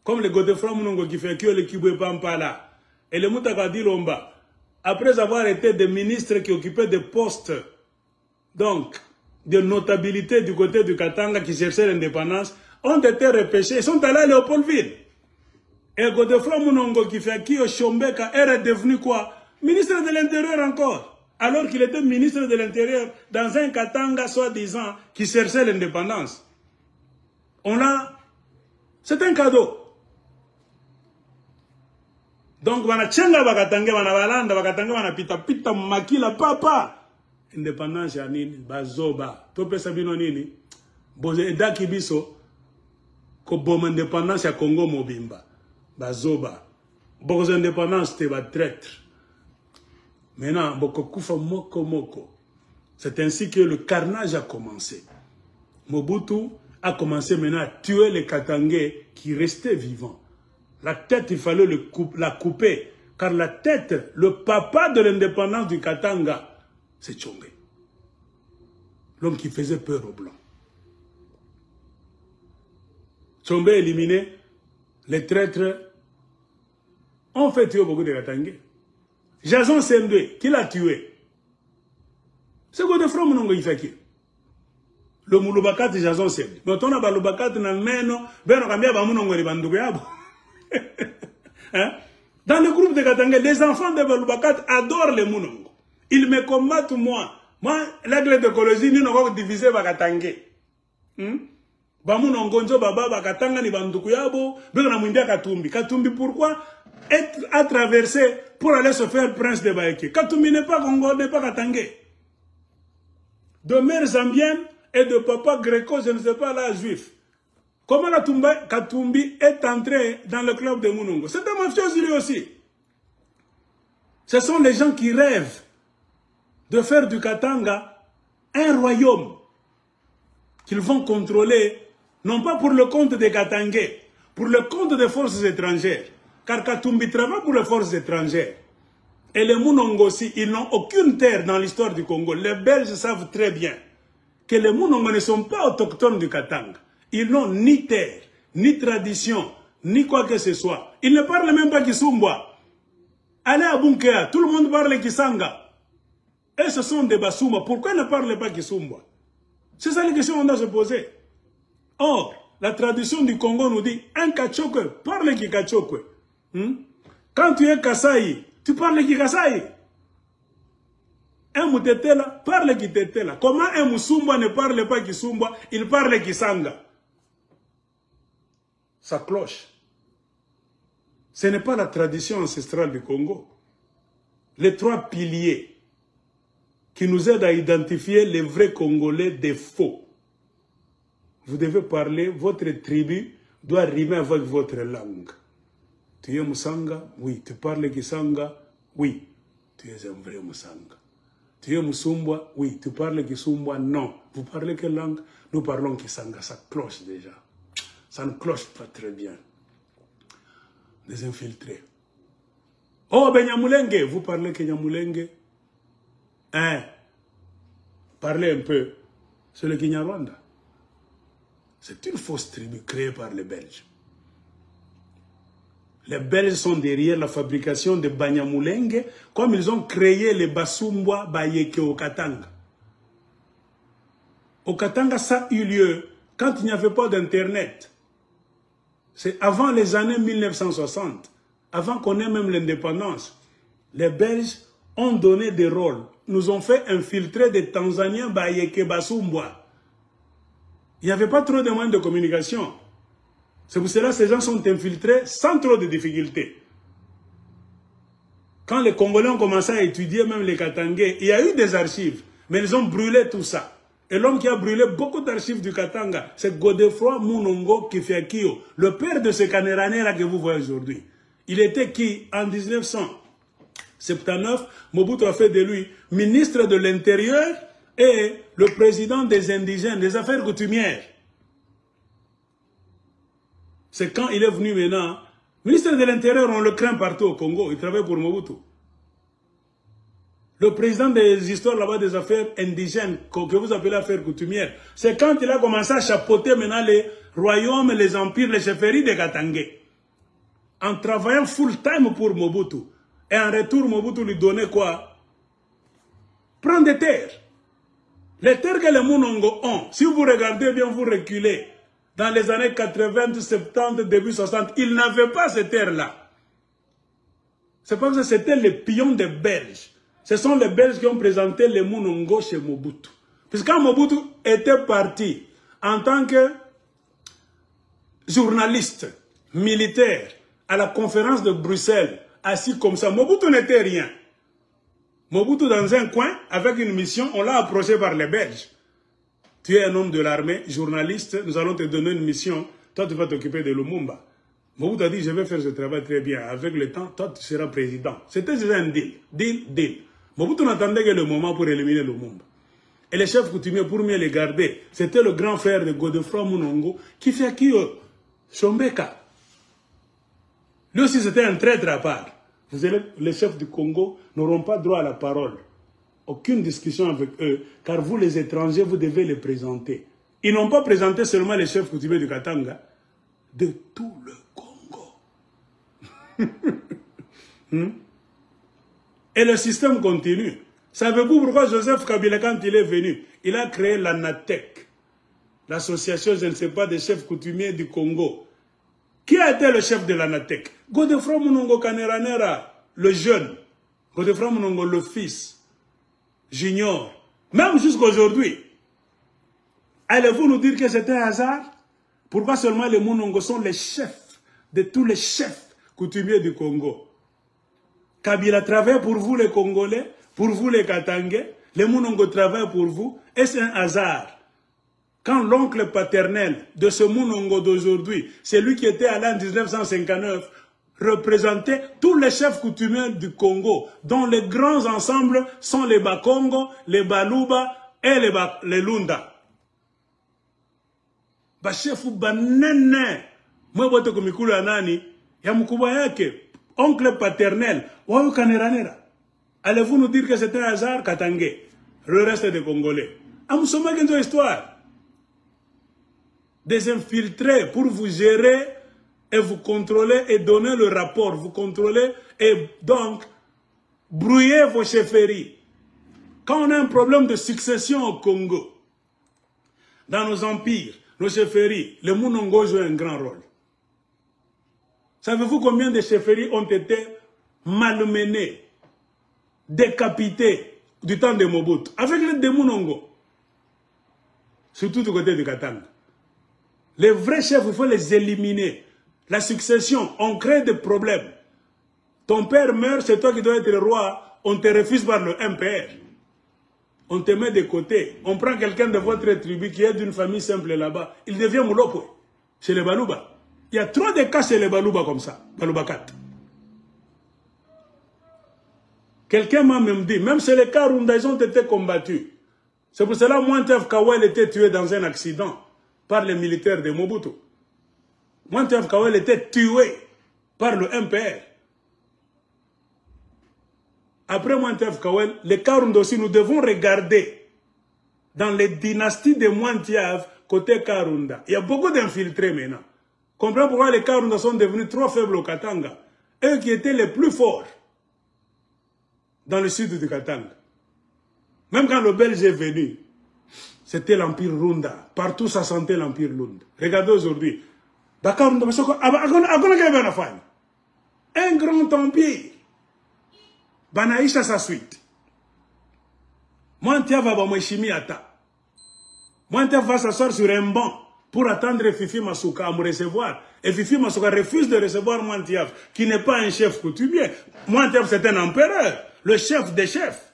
Comme le Godefroy Munongo Kifakio, le Kibwe-Pampala et le Mutakawadi Lomba, après avoir été des ministres qui occupaient des postes, donc, de notabilité du côté du Katanga qui cherchait l'indépendance, ont été repêchés et sont allés à Léopoldville. Et Godefroy Munongo Kifakio Shombeka est devenu quoi? Ministre de l'Intérieur encore. Alors qu'il était ministre de l'Intérieur dans un Katanga soi-disant qui cherchait l'indépendance. C'est un cadeau. Donc, wana chenga bakatange, wana balanda, bakatange, wana pita pita makila papa. Indépendance ya nini, bazoba. Tope sabino nini, boze edaki biso, ko boma indépendance ya Congo mobimba. Bazoba. Boze indépendance te ba traître. Maintenant, boko kufa moko moko. C'est ainsi que le carnage a commencé. Mobutu a commencé maintenant à tuer les Katangais qui restaient vivants. La tête, il fallait la couper. Car la tête, le papa de l'indépendance du Katanga, c'est Tshombe. L'homme qui faisait peur aux Blancs. Tshombe éliminé, les traîtres ont fait tuer beaucoup de Katangais. Jason Sendwe, qui l'a tué? C'est quoi de frère mon Ifaki? Le Mouloubakat de Jason Sendwe. Mais on a Baloubakat dans le meno, ben on a mis à Bamounongo et Bandouyabo. Dans le groupe de Katanga, les enfants de Baloubakat adorent les Mounongo. Ils me combattent moi. Moi, l'aigle d'écologie, nous n'avons pas divisé Bakatangé. Bamounongo, Baba, Bakatanga, ni Bandouyabo, ben on a Mouindia Katumbi. Katumbi, pourquoi? Être à traverser pour aller se faire prince de Baïké. Katumbi n'est pas Congo, n'est pas Katangé. De mère zambienne et de papa gréco, je ne sais pas là, juif. Comment Katumbi est entré dans le club de Mounongo? C'est un mafieux lui aussi. Ce sont les gens qui rêvent de faire du Katanga un royaume qu'ils vont contrôler, non pas pour le compte des Katangais, pour le compte des forces étrangères. Car Katumbi travaille pour les forces étrangères. Et les Mounongo aussi, ils n'ont aucune terre dans l'histoire du Congo. Les Belges savent très bien que les Mounongo ne sont pas autochtones du Katanga. Ils n'ont ni terre, ni tradition, ni quoi que ce soit. Ils ne parlent même pas Kisumba. Allez à Bunkea, tout le monde parle Kisanga. Et ce sont des Basumba. Pourquoi ils ne parlent pas Kisumba? C'est ça la question qu'on doit se poser. Or, la tradition du Congo nous dit, un Kachokwe, parle Kikachokwe. Quand tu es Kasaï, tu parles Kikasai. Un Moutetela parle Kitetela. Comment un Musumba ne parle pas Kisumba, il parle Kisanga? Ça cloche. Ce n'est pas la tradition ancestrale du Congo. Les trois piliers qui nous aident à identifier les vrais Congolais des faux. Vous devez parler, votre tribu doit rimer avec votre langue. Tu es Musanga? Oui. Tu parles Kisanga? Oui. Tu es un vrai Musanga. Tu es Musumba? Oui. Tu parles Kisumba? Non. Vous parlez quelle langue? Nous parlons Kisanga. Ça cloche déjà. Ça ne cloche pas très bien. Des infiltrés. Oh, ben Nyamulenge, vous parlez que Nyamulenge? Hein? Parlez un peu. C'est le Kinyarwanda. C'est une fausse tribu créée par les Belges. Les Belges sont derrière la fabrication de Banyamulenge, comme ils ont créé les Basumba Bayeke au Katanga. Au Katanga, ça a eu lieu quand il n'y avait pas d'Internet. C'est avant les années 1960, avant qu'on ait même l'indépendance. Les Belges ont donné des rôles, nous ont fait infiltrer des Tanzaniens Bayeke Basumba. Il n'y avait pas trop de moyens de communication. C'est pour cela que ces gens sont infiltrés sans trop de difficultés. Quand les Congolais ont commencé à étudier même les Katangais, il y a eu des archives, mais ils ont brûlé tout ça. Et l'homme qui a brûlé beaucoup d'archives du Katanga, c'est Godefroy Mounongo Kifiakio, le père de ce Kanérané-là que vous voyez aujourd'hui. Il était qui, en 1979, Mobutu a fait de lui ministre de l'Intérieur et le président des indigènes, des affaires coutumières. C'est quand il est venu maintenant, ministre de l'Intérieur, on le craint partout au Congo, il travaille pour Mobutu. Le président des histoires là-bas des affaires indigènes, que vous appelez affaires coutumières, c'est quand il a commencé à chapeauter maintenant les royaumes, les empires, les chefferies des Katangais. En travaillant full-time pour Mobutu. Et en retour, Mobutu lui donnait quoi? Prendre des terres. Les terres que les Mounongo ont, si vous regardez bien, vous reculez. Dans les années 80, 70, début 60, ils n'avaient pas ces terres-là. C'est parce que c'était les pions des Belges. Ce sont les Belges qui ont présenté les Mounongo chez Mobutu. Puisque quand Mobutu était parti en tant que journaliste militaire à la conférence de Bruxelles assis comme ça. Mobutu n'était rien. Mobutu dans un coin, avec une mission, on l'a approché par les Belges. Tu es un homme de l'armée, journaliste, nous allons te donner une mission. Toi, tu vas t'occuper de Lumumba. Mobutu a dit, je vais faire ce travail très bien. Avec le temps, toi, tu seras président. C'était déjà un deal. Deal. Mobutu n'attendait que le moment pour éliminer Lumumba. Et les chefs coutumiers, pour mieux les garder, c'était le grand frère de Godefroy Munongo qui fait qui Chombeka. Lui aussi, c'était un traître à part. Les chefs du Congo n'auront pas droit à la parole. Aucune discussion avec eux, car vous, les étrangers, vous devez les présenter. Ils n'ont pas présenté seulement les chefs coutumiers du Katanga, de tout le Congo. Et le système continue. Savez-vous pourquoi Joseph Kabila, quand il est venu, il a créé l'ANATEC, l'association, je ne sais pas, des chefs coutumiers du Congo. Qui a été le chef de l'ANATEC? Godefroy Munongo Kaneranera, le jeune. Godefroy Munongo, le fils. Junior. Même jusqu'aujourd'hui. Allez-vous nous dire que c'était un hasard? Pourquoi seulement les Munongo sont les chefs de tous les chefs coutumiers du Congo? Kabila travaille pour vous les Congolais, pour vous les Katangais, les Munongo travaillent pour vous, et c'est un hasard. Quand l'oncle paternel de ce Munongo d'aujourd'hui, c'est lui qui était allé en 1959, représentait tous les chefs coutumiers du Congo, dont les grands ensembles sont les Bakongo, les Baluba et les Lunda. Bachefu banene, moi bote kumikulu anani, ya mkubwa yake, oncle paternel, wawu Kaneranera. Allez-vous nous dire que c'était un hasard, Katangé, le reste des Congolais? Amusoma une histoire. Des infiltrés pour vous gérer et vous contrôler et donner le rapport. Vous contrôlez et donc brouiller vos chefferies. Quand on a un problème de succession au Congo, dans nos empires, nos chefferies, les Munongo jouent un grand rôle. Savez-vous combien de chefferies ont été malmenées, décapitées du temps de Mobutu, avec l'aide des Munongo, surtout du côté du Katanga? Les vrais chefs, il faut les éliminer. La succession, on crée des problèmes. Ton père meurt, c'est toi qui dois être le roi, on te refuse par le MPR. On te met de côté. On prend quelqu'un de votre tribu qui est d'une famille simple là-bas, il devient Moulopwe, chez les Baluba. Il y a trop de cas chez les Baluba comme ça, Baluba 4. Quelqu'un m'a même dit, même chez les Karunda, ils ont été combattus. C'est pour cela que Mwantef Kawel était tué dans un accident par les militaires de Mobutu. Mwantef Kawel était tué par le MPR. Après Mwantef Kawel, les Karunda aussi, nous devons regarder dans les dynasties de Mwantiaf côté Karunda. Il y a beaucoup d'infiltrés maintenant. Comprenez pourquoi les Karunda sont devenus trop faibles au Katanga. Eux qui étaient les plus forts dans le sud du Katanga. Même quand le Belge est venu, c'était l'Empire Runda. Partout, ça sentait l'Empire Lunda. Regardez aujourd'hui. Un grand empire. Banaïcha sa suite. Mwantia va bamweshimi ata. Mwantia va s'asseoir sur un banc pour attendre Fifi Masuka à me recevoir. Et Fifi Masuka refuse de recevoir Mwantia, qui n'est pas un chef coutumier. Mwantia, c'est un empereur, le chef des chefs.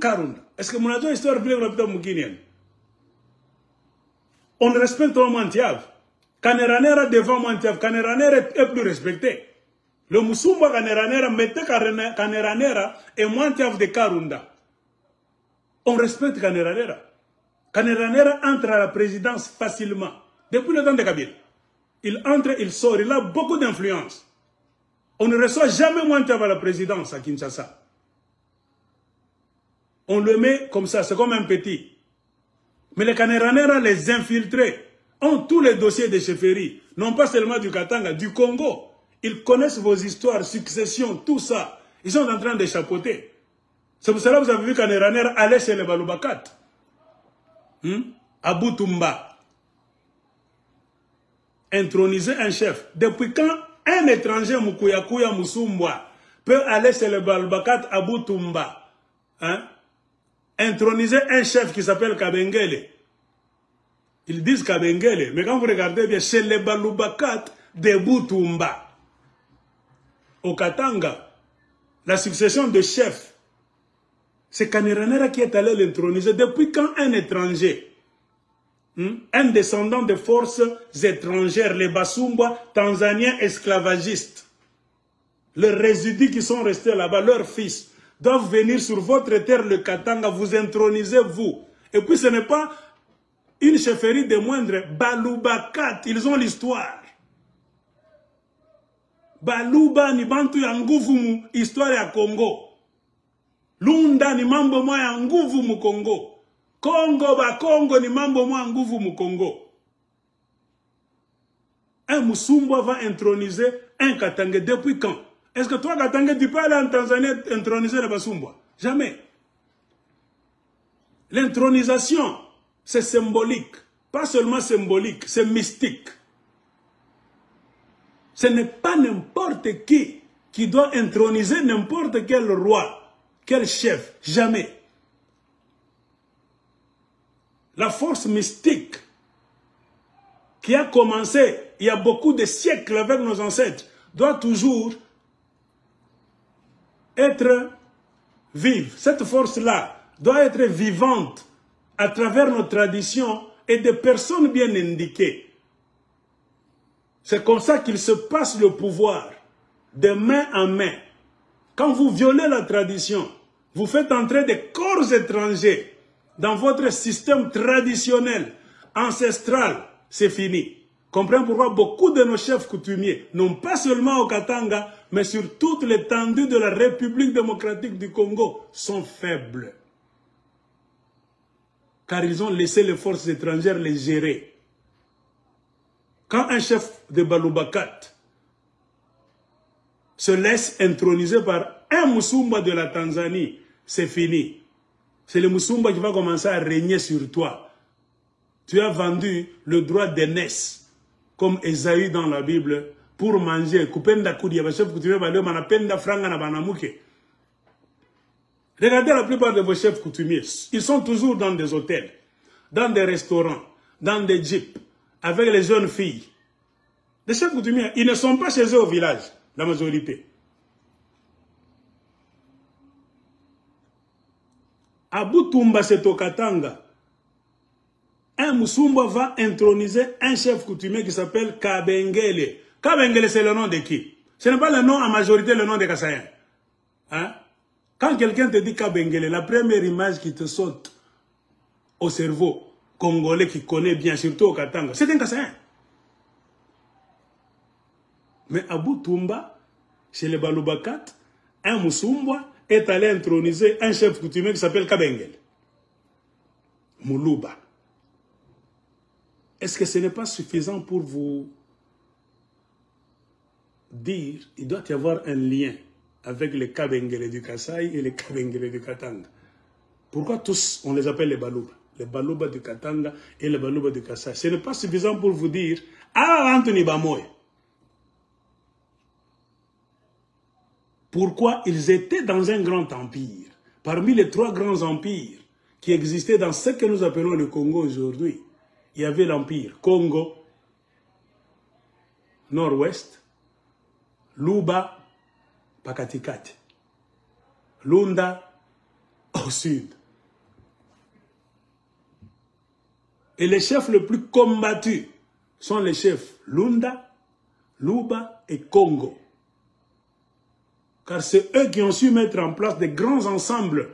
Karunda. Est-ce que mon adon histoire blé rapide Muginienne? On respecte Mwantiav. Kaneranera devant Mwantiav. Kaneranera est plus respecté. Le Musumba Kaneranera mettait Kaneranera et Mwantiav de Karunda. On respecte Kaneranera. Kaneranera entre à la présidence facilement. Depuis le temps de Kabila. Il entre, il sort. Il a beaucoup d'influence. On ne reçoit jamais Mwantiav à la présidence à Kinshasa. On le met comme ça, c'est comme un petit. Mais les Kaneranera, les infiltrés, ont tous les dossiers de chefferie. Non pas seulement du Katanga, du Congo. Ils connaissent vos histoires, succession, tout ça. Ils sont en train de chapeauter. C'est pour cela que vous avez vu Kaneranera aller chez les Balubakat. À Boutumba. Introniser un chef. Depuis quand un étranger, Mukuyakuya Musumbwa, peut aller chez les Balubakat à Boutumba? Introniser un chef qui s'appelle Kabengele. Ils disent Kabengele, mais quand vous regardez bien, c'est les Balubakat de Boutumba. au Katanga, la succession de chefs, c'est Kaniranera qui est allé l'introniser. Depuis quand un étranger, un descendant de forces étrangères, les Basumba, Tanzaniens esclavagistes, les résidus qui sont restés là-bas, leurs fils, doivent venir sur votre terre, le Katanga, vous introniser, vous. Et puis ce n'est pas une chefferie de moindre, Balubakat, ils ont l'histoire. Baluba ni bantu ya nguvu mu histoire ya Congo. Lunda ni mambo moya ya nguvu mu Congo. Congo ni mambo moya ya nguvu mu Congo. Un Musumbwa va introniser un Katanga depuis quand? Est-ce que toi, Katanga, tu peux aller en Tanzanie introniser les Basumbwa? Jamais. L'intronisation, c'est symbolique. Pas seulement symbolique, c'est mystique. Ce n'est pas n'importe qui doit introniser n'importe quel roi, quel chef. Jamais. La force mystique qui a commencé il y a beaucoup de siècles avec nos ancêtres doit toujours être vive. Cette force-là doit être vivante à travers nos traditions et des personnes bien indiquées. C'est comme ça qu'il se passe le pouvoir, de main en main. Quand vous violez la tradition, vous faites entrer des corps étrangers dans votre système traditionnel, ancestral, c'est fini. Comprenez pourquoi beaucoup de nos chefs coutumiers, non pas seulement au Katanga, mais sur toute l'étendue de la République démocratique du Congo, sont faibles. Car ils ont laissé les forces étrangères les gérer. Quand un chef de Balubakat se laisse introniser par un Musumba de la Tanzanie, c'est fini. C'est le Musumba qui va commencer à régner sur toi. Tu as vendu le droit d'aînesse, comme Esaïe dans la Bible, pour manger. Regardez la plupart de vos chefs coutumiers. Ils sont toujours dans des hôtels, dans des restaurants, dans des jeeps, avec les jeunes filles. Les chefs coutumiers, ils ne sont pas chez eux au village, la majorité. À Butumba, c'est au Katanga. Un Musumba va introniser un chef coutumier qui s'appelle Kabengele. Kabengele, c'est le nom de qui? Ce n'est pas le nom, en majorité, le nom des Kassaïens. Hein? Quand quelqu'un te dit Kabengele, la première image qui te saute au cerveau congolais qui connaît bien, surtout au Katanga, c'est un Kassaïen. Mais à Butumba, chez les Balubakat, un Musumba est allé introniser un chef coutumier qui s'appelle Kabengele. Muluba. Est-ce que ce n'est pas suffisant pour vous dire qu'il doit y avoir un lien avec les Kabengele du Kasaï et les Kabengele du Katanga? Pourquoi tous on les appelle les Baluba? Les Baluba du Katanga et les Baluba du Kasaï. Ce n'est pas suffisant pour vous dire ah, Anthony Bamoy. Pourquoi ils étaient dans un grand empire, parmi les 3 grands empires qui existaient dans ce que nous appelons le Congo aujourd'hui. Il y avait l'empire Congo, nord-ouest, Luba, Pakatikati, Lunda, au sud. Et les chefs les plus combattus sont les chefs Lunda, Luba et Congo. Car c'est eux qui ont su mettre en place des grands ensembles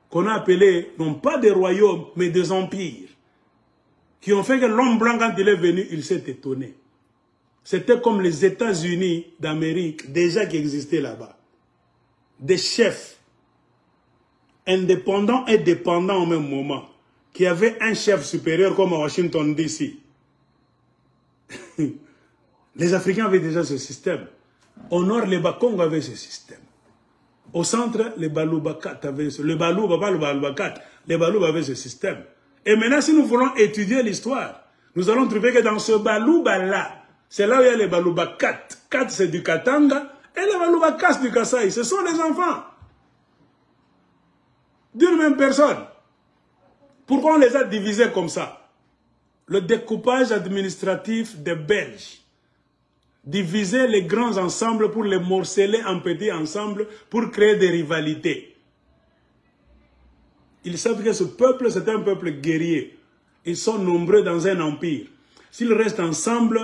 qu'on a appelés, non pas des royaumes, mais des empires. Qui ont fait que l'homme blanc, quand il est venu, il s'est étonné. C'était comme les États-Unis d'Amérique, déjà qui existaient là-bas. Des chefs indépendants et dépendants au même moment, qui avaient un chef supérieur comme à Washington DC. Les Africains avaient déjà ce système. Au nord, les Bakongo avaient ce système. Au centre, les Balubakat avaient ce système. Le Baluba, pas le Balubakat, les Baluba avaient ce système. Et maintenant, si nous voulons étudier l'histoire, nous allons trouver que dans ce Baluba-là, c'est là où il y a les Balubakat. 4, c'est du Katanga, et les Balubakas du Kasaï, ce sont les enfants d'une même personne. Pourquoi on les a divisés comme ça? Le découpage administratif des Belges Diviser les grands ensembles pour les morceler en petits ensembles pour créer des rivalités. Ils savent que ce peuple, c'est un peuple guerrier. Ils sont nombreux dans un empire. S'ils restent ensemble,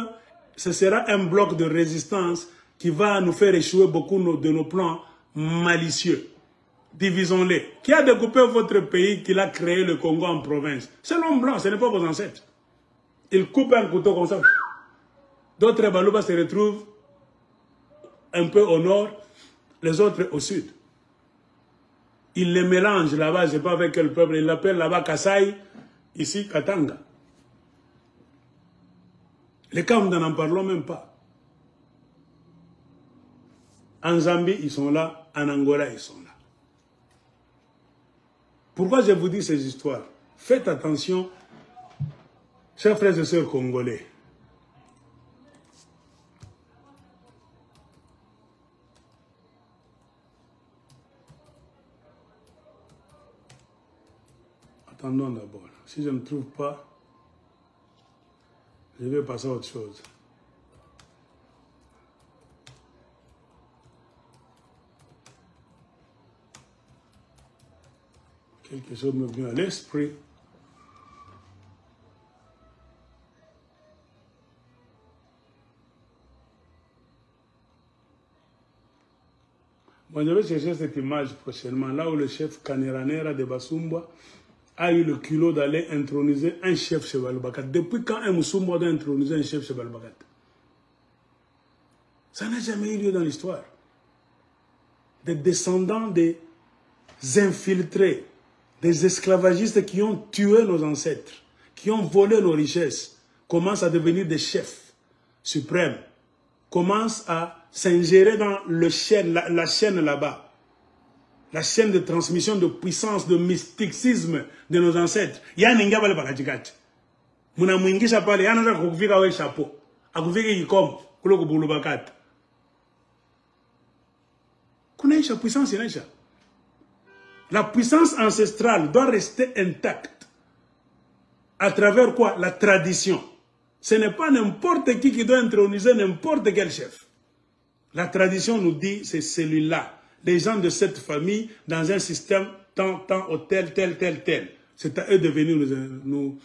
ce sera un bloc de résistance qui va nous faire échouer beaucoup de nos plans malicieux. Divisons-les. Qui a découpé votre pays, qui a créé le Congo en province? C'est l'homme blanc, ce n'est pas vos ancêtres. Ils coupent un couteau comme ça. D'autres Balouba se retrouvent un peu au nord, les autres au sud. Ils les mélangent là-bas, je ne sais pas avec quel peuple, ils l'appellent là-bas Kasaï, ici Katanga. Les cas, nous n'en parlons même pas. En Zambie, ils sont là, en Angola, ils sont là. Pourquoi je vous dis ces histoires? Faites attention, chers frères et sœurs congolais. Attendons d'abord. Si je ne trouve pas, je vais passer à autre chose. Quelque chose me vient à l'esprit. Bon, je vais chercher cette image prochainement, là où le chef Kaneranera de Basumba a eu le culot d'aller introniser un chef chez Balubakat. Depuis quand un Moussumba doit introniser un chef chez Balubakat? Ça n'a jamais eu lieu dans l'histoire. Des descendants des infiltrés, des esclavagistes qui ont tué nos ancêtres, qui ont volé nos richesses, commencent à devenir des chefs suprêmes, commencent à s'ingérer dans la chaîne là-bas. La chaîne de transmission de puissance, de mysticisme de nos ancêtres. Yaninga bale bakajikati. Muna mwingisha pale, yana kukufika we chapeau. Akufika yikomo, kulo kubulu bakati. Kunaisha puissance inaisha. La puissance ancestrale doit rester intacte. À travers quoi? La tradition. Ce n'est pas n'importe qui doit introniser n'importe quel chef. La tradition nous dit, c'est celui-là. Les gens de cette famille dans un système tant, tel. C'est à eux de venir nous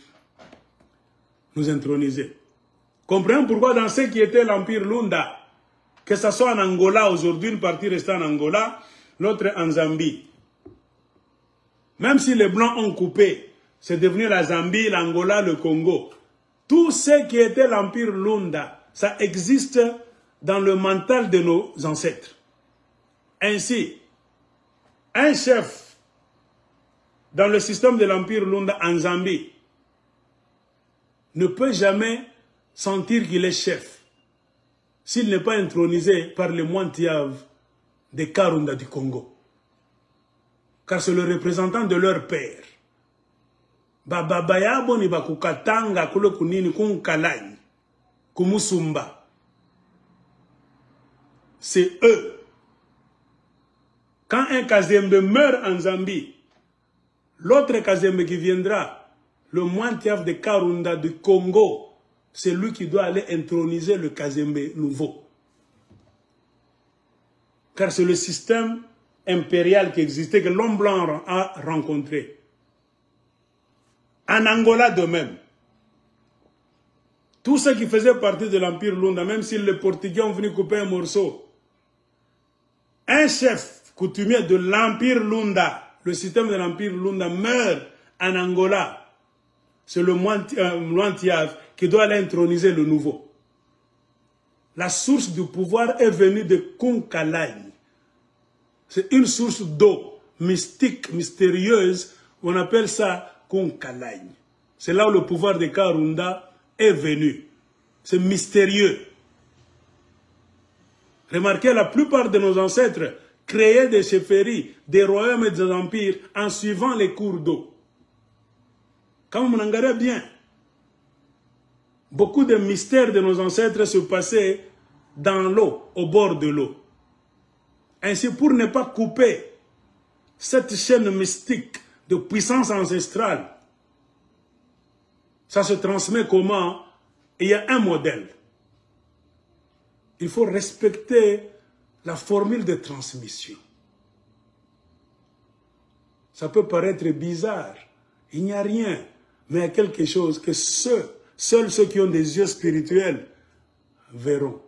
introniser. Comprenez pourquoi dans ce qui était l'Empire Lunda, que ce soit en Angola aujourd'hui, une partie restait en Angola, l'autre en Zambie. Même si les Blancs ont coupé, c'est devenu la Zambie, l'Angola, le Congo. Tout ce qui était l'Empire Lunda, ça existe dans le mental de nos ancêtres. Ainsi, un chef dans le système de l'Empire Lunda en Zambie ne peut jamais sentir qu'il est chef s'il n'est pas intronisé par les Mointiaves des Karunda du Congo. Car c'est le représentant de leur père. Babayabo ni bakukatanga kule kunini kunkalai kumusumba. C'est eux. Quand un Kazembe meurt en Zambie, l'autre Kazembe qui viendra, le Mointiaf de Karunda du Congo, c'est lui qui doit aller introniser le Kazembe nouveau. Car c'est le système impérial qui existait, que l'homme blanc a rencontré. En Angola de même. Tout ce qui faisait partie de l'Empire Lunda, même si les Portugais ont venu couper un morceau, un chef coutumier de l'Empire Lunda, le système de l'Empire Lunda meurt en Angola. C'est le Mointiaf qui doit aller introniser le nouveau. La source du pouvoir est venue de Kunkalai. C'est une source d'eau mystique, mystérieuse. On appelle ça Kunkalai. C'est là où le pouvoir de Karunda est venu. C'est mystérieux. Remarquez, la plupart de nos ancêtres créaient des chefferies, des royaumes et des empires en suivant les cours d'eau. Quand vous regardez bien, beaucoup de mystères de nos ancêtres se passaient dans l'eau, au bord de l'eau. Ainsi, pour ne pas couper cette chaîne mystique de puissance ancestrale, ça se transmet comment? Il y a un modèle. Il faut respecter la formule de transmission. Ça peut paraître bizarre. Il n'y a rien. Mais il y a quelque chose que seuls ceux qui ont des yeux spirituels verront.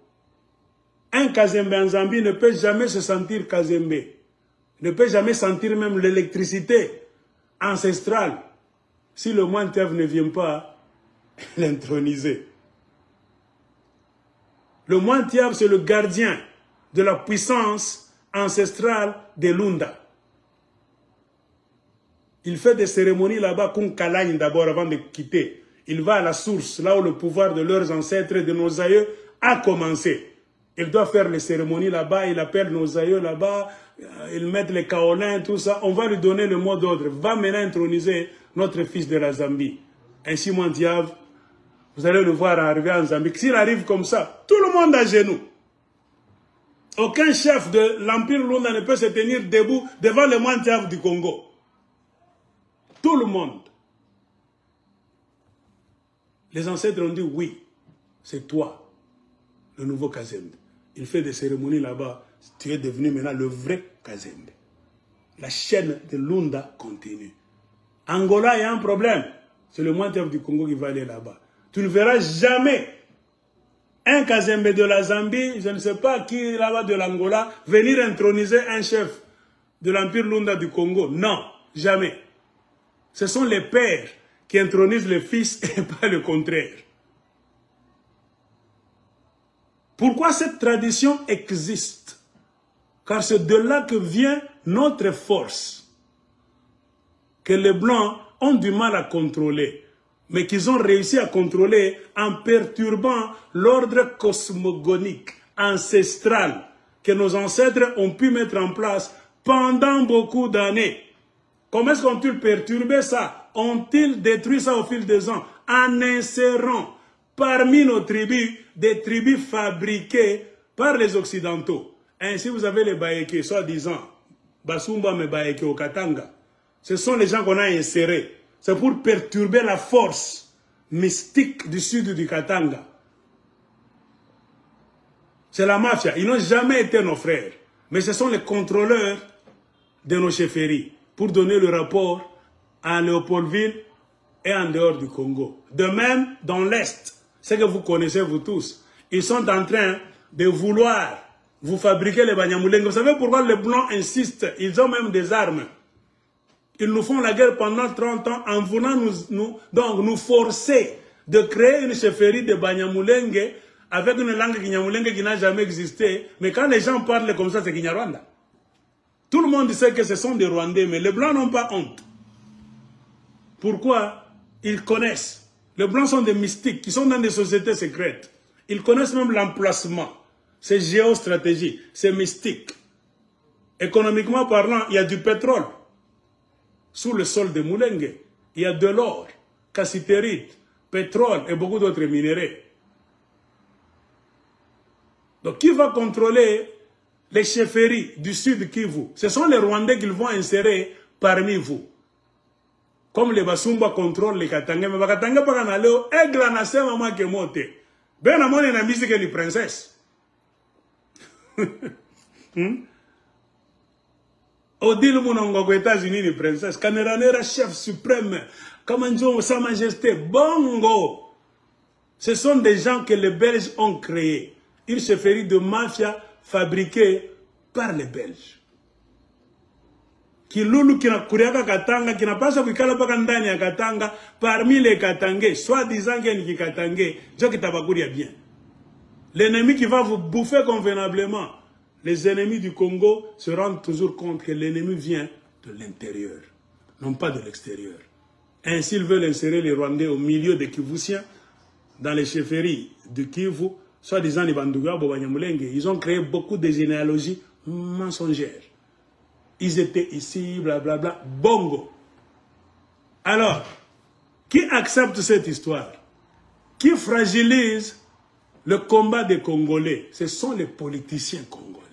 Un Kazembe en Zambie ne peut jamais se sentir Kazembe. Ne peut jamais sentir même l'électricité ancestrale si le moine Tev ne vient pas l'introniser. Le moine Tev, c'est le gardien de la puissance ancestrale des Lunda. Il fait des cérémonies là-bas qu'on Kalagne d'abord avant de quitter. Il va à la source, là où le pouvoir de leurs ancêtres et de nos aïeux a commencé. Il doit faire les cérémonies là-bas, il appelle nos aïeux là-bas, ils mettent les kaolins, tout ça. On va lui donner le mot d'ordre. Va maintenant introniser notre fils de la Zambie. Ainsi, mon diable, vous allez le voir arriver en Zambie. S'il arrive comme ça, tout le monde à genoux. Aucun chef de l'Empire Lunda ne peut se tenir debout devant le moine Diable du Congo. Tout le monde. Les ancêtres ont dit oui, c'est toi, le nouveau Kazembe. Il fait des cérémonies là-bas. Tu es devenu maintenant le vrai Kazembe. La chaîne de Lunda continue. Angola, il y a un problème. C'est le moine Diable du Congo qui va aller là-bas. Tu ne verras jamais un Kazembe de la Zambie, je ne sais pas qui là-bas de l'Angola, venir introniser un chef de l'Empire Lunda du Congo. Non, jamais. Ce sont les pères qui intronisent le fils et pas le contraire. Pourquoi cette tradition existe? Car c'est de là que vient notre force, que les Blancs ont du mal à contrôler, mais qu'ils ont réussi à contrôler en perturbant l'ordre cosmogonique, ancestral, que nos ancêtres ont pu mettre en place pendant beaucoup d'années. Comment est-ce qu'ont-ils perturbé ça? Ont-ils détruit ça au fil des ans? En insérant parmi nos tribus des tribus fabriquées par les Occidentaux. Ainsi, vous avez les Baeke, soi-disant, Basumba me Baeke au Katanga. Ce sont les gens qu'on a insérés. C'est pour perturber la force mystique du sud du Katanga. C'est la mafia. Ils n'ont jamais été nos frères. Mais ce sont les contrôleurs de nos chefferies pour donner le rapport à Léopoldville et en dehors du Congo. De même, dans l'Est, ce que vous connaissez vous tous, ils sont en train de vouloir vous fabriquer les Banyamulenge. Vous savez pourquoi les Blancs insistent? Ils ont même des armes. Ils nous font la guerre pendant 30 ans en voulant nous forcer de créer une chefferie de Banyamulenge avec une langue Kinyamulenge qui n'a jamais existé. Mais quand les gens parlent comme ça, c'est Kinyarwanda. Tout le monde sait que ce sont des Rwandais, mais les Blancs n'ont pas honte. Pourquoi? Ils connaissent. Les Blancs sont des mystiques qui sont dans des sociétés secrètes. Ils connaissent même l'emplacement. C'est géostratégie, c'est mystique. Économiquement parlant, il y a du pétrole sous le sol de Mulenge. Il y a de l'or, cassitérite, pétrole et beaucoup d'autres minéraux. Donc qui va contrôler les chefferies du sud Kivu? Ce sont les Rwandais qu'ils vont insérer parmi vous. Comme les Basumba contrôlent les Katanga. Mais les Katanga pas qu'en aller au aigle na se maman ke mote. Ben à mon ennemi c'est que les princesses. Odile Mounongo aux États-Unis les princesses. Kaneranera chef suprême. Kamanjo sa majesté. Bongo. Ce sont des gens que les Belges ont créés. Une chefferie de mafia fabriquée par les Belges. Kilulu qui n'a kuriaka Katanga, qui n'a pas sa kikala paka ndani ya Katanga, parmi les Katangais, soi-disant qu'il y a Katangais, je qui tabakuria bien. L'ennemi qui va vous bouffer convenablement, les ennemis du Congo se rendent toujours compte que l'ennemi vient de l'intérieur, non pas de l'extérieur. Ainsi, ils veulent insérer les Rwandais au milieu des Kivusiens, dans les chefferies du Kivu, soi-disant les Bandouga, Bobanyamulenge. Ils ont créé beaucoup de généalogies mensongères. Ils étaient ici, blablabla, bongo. Alors, qui accepte cette histoire? Qui fragilise le combat des Congolais? Ce sont les politiciens congolais.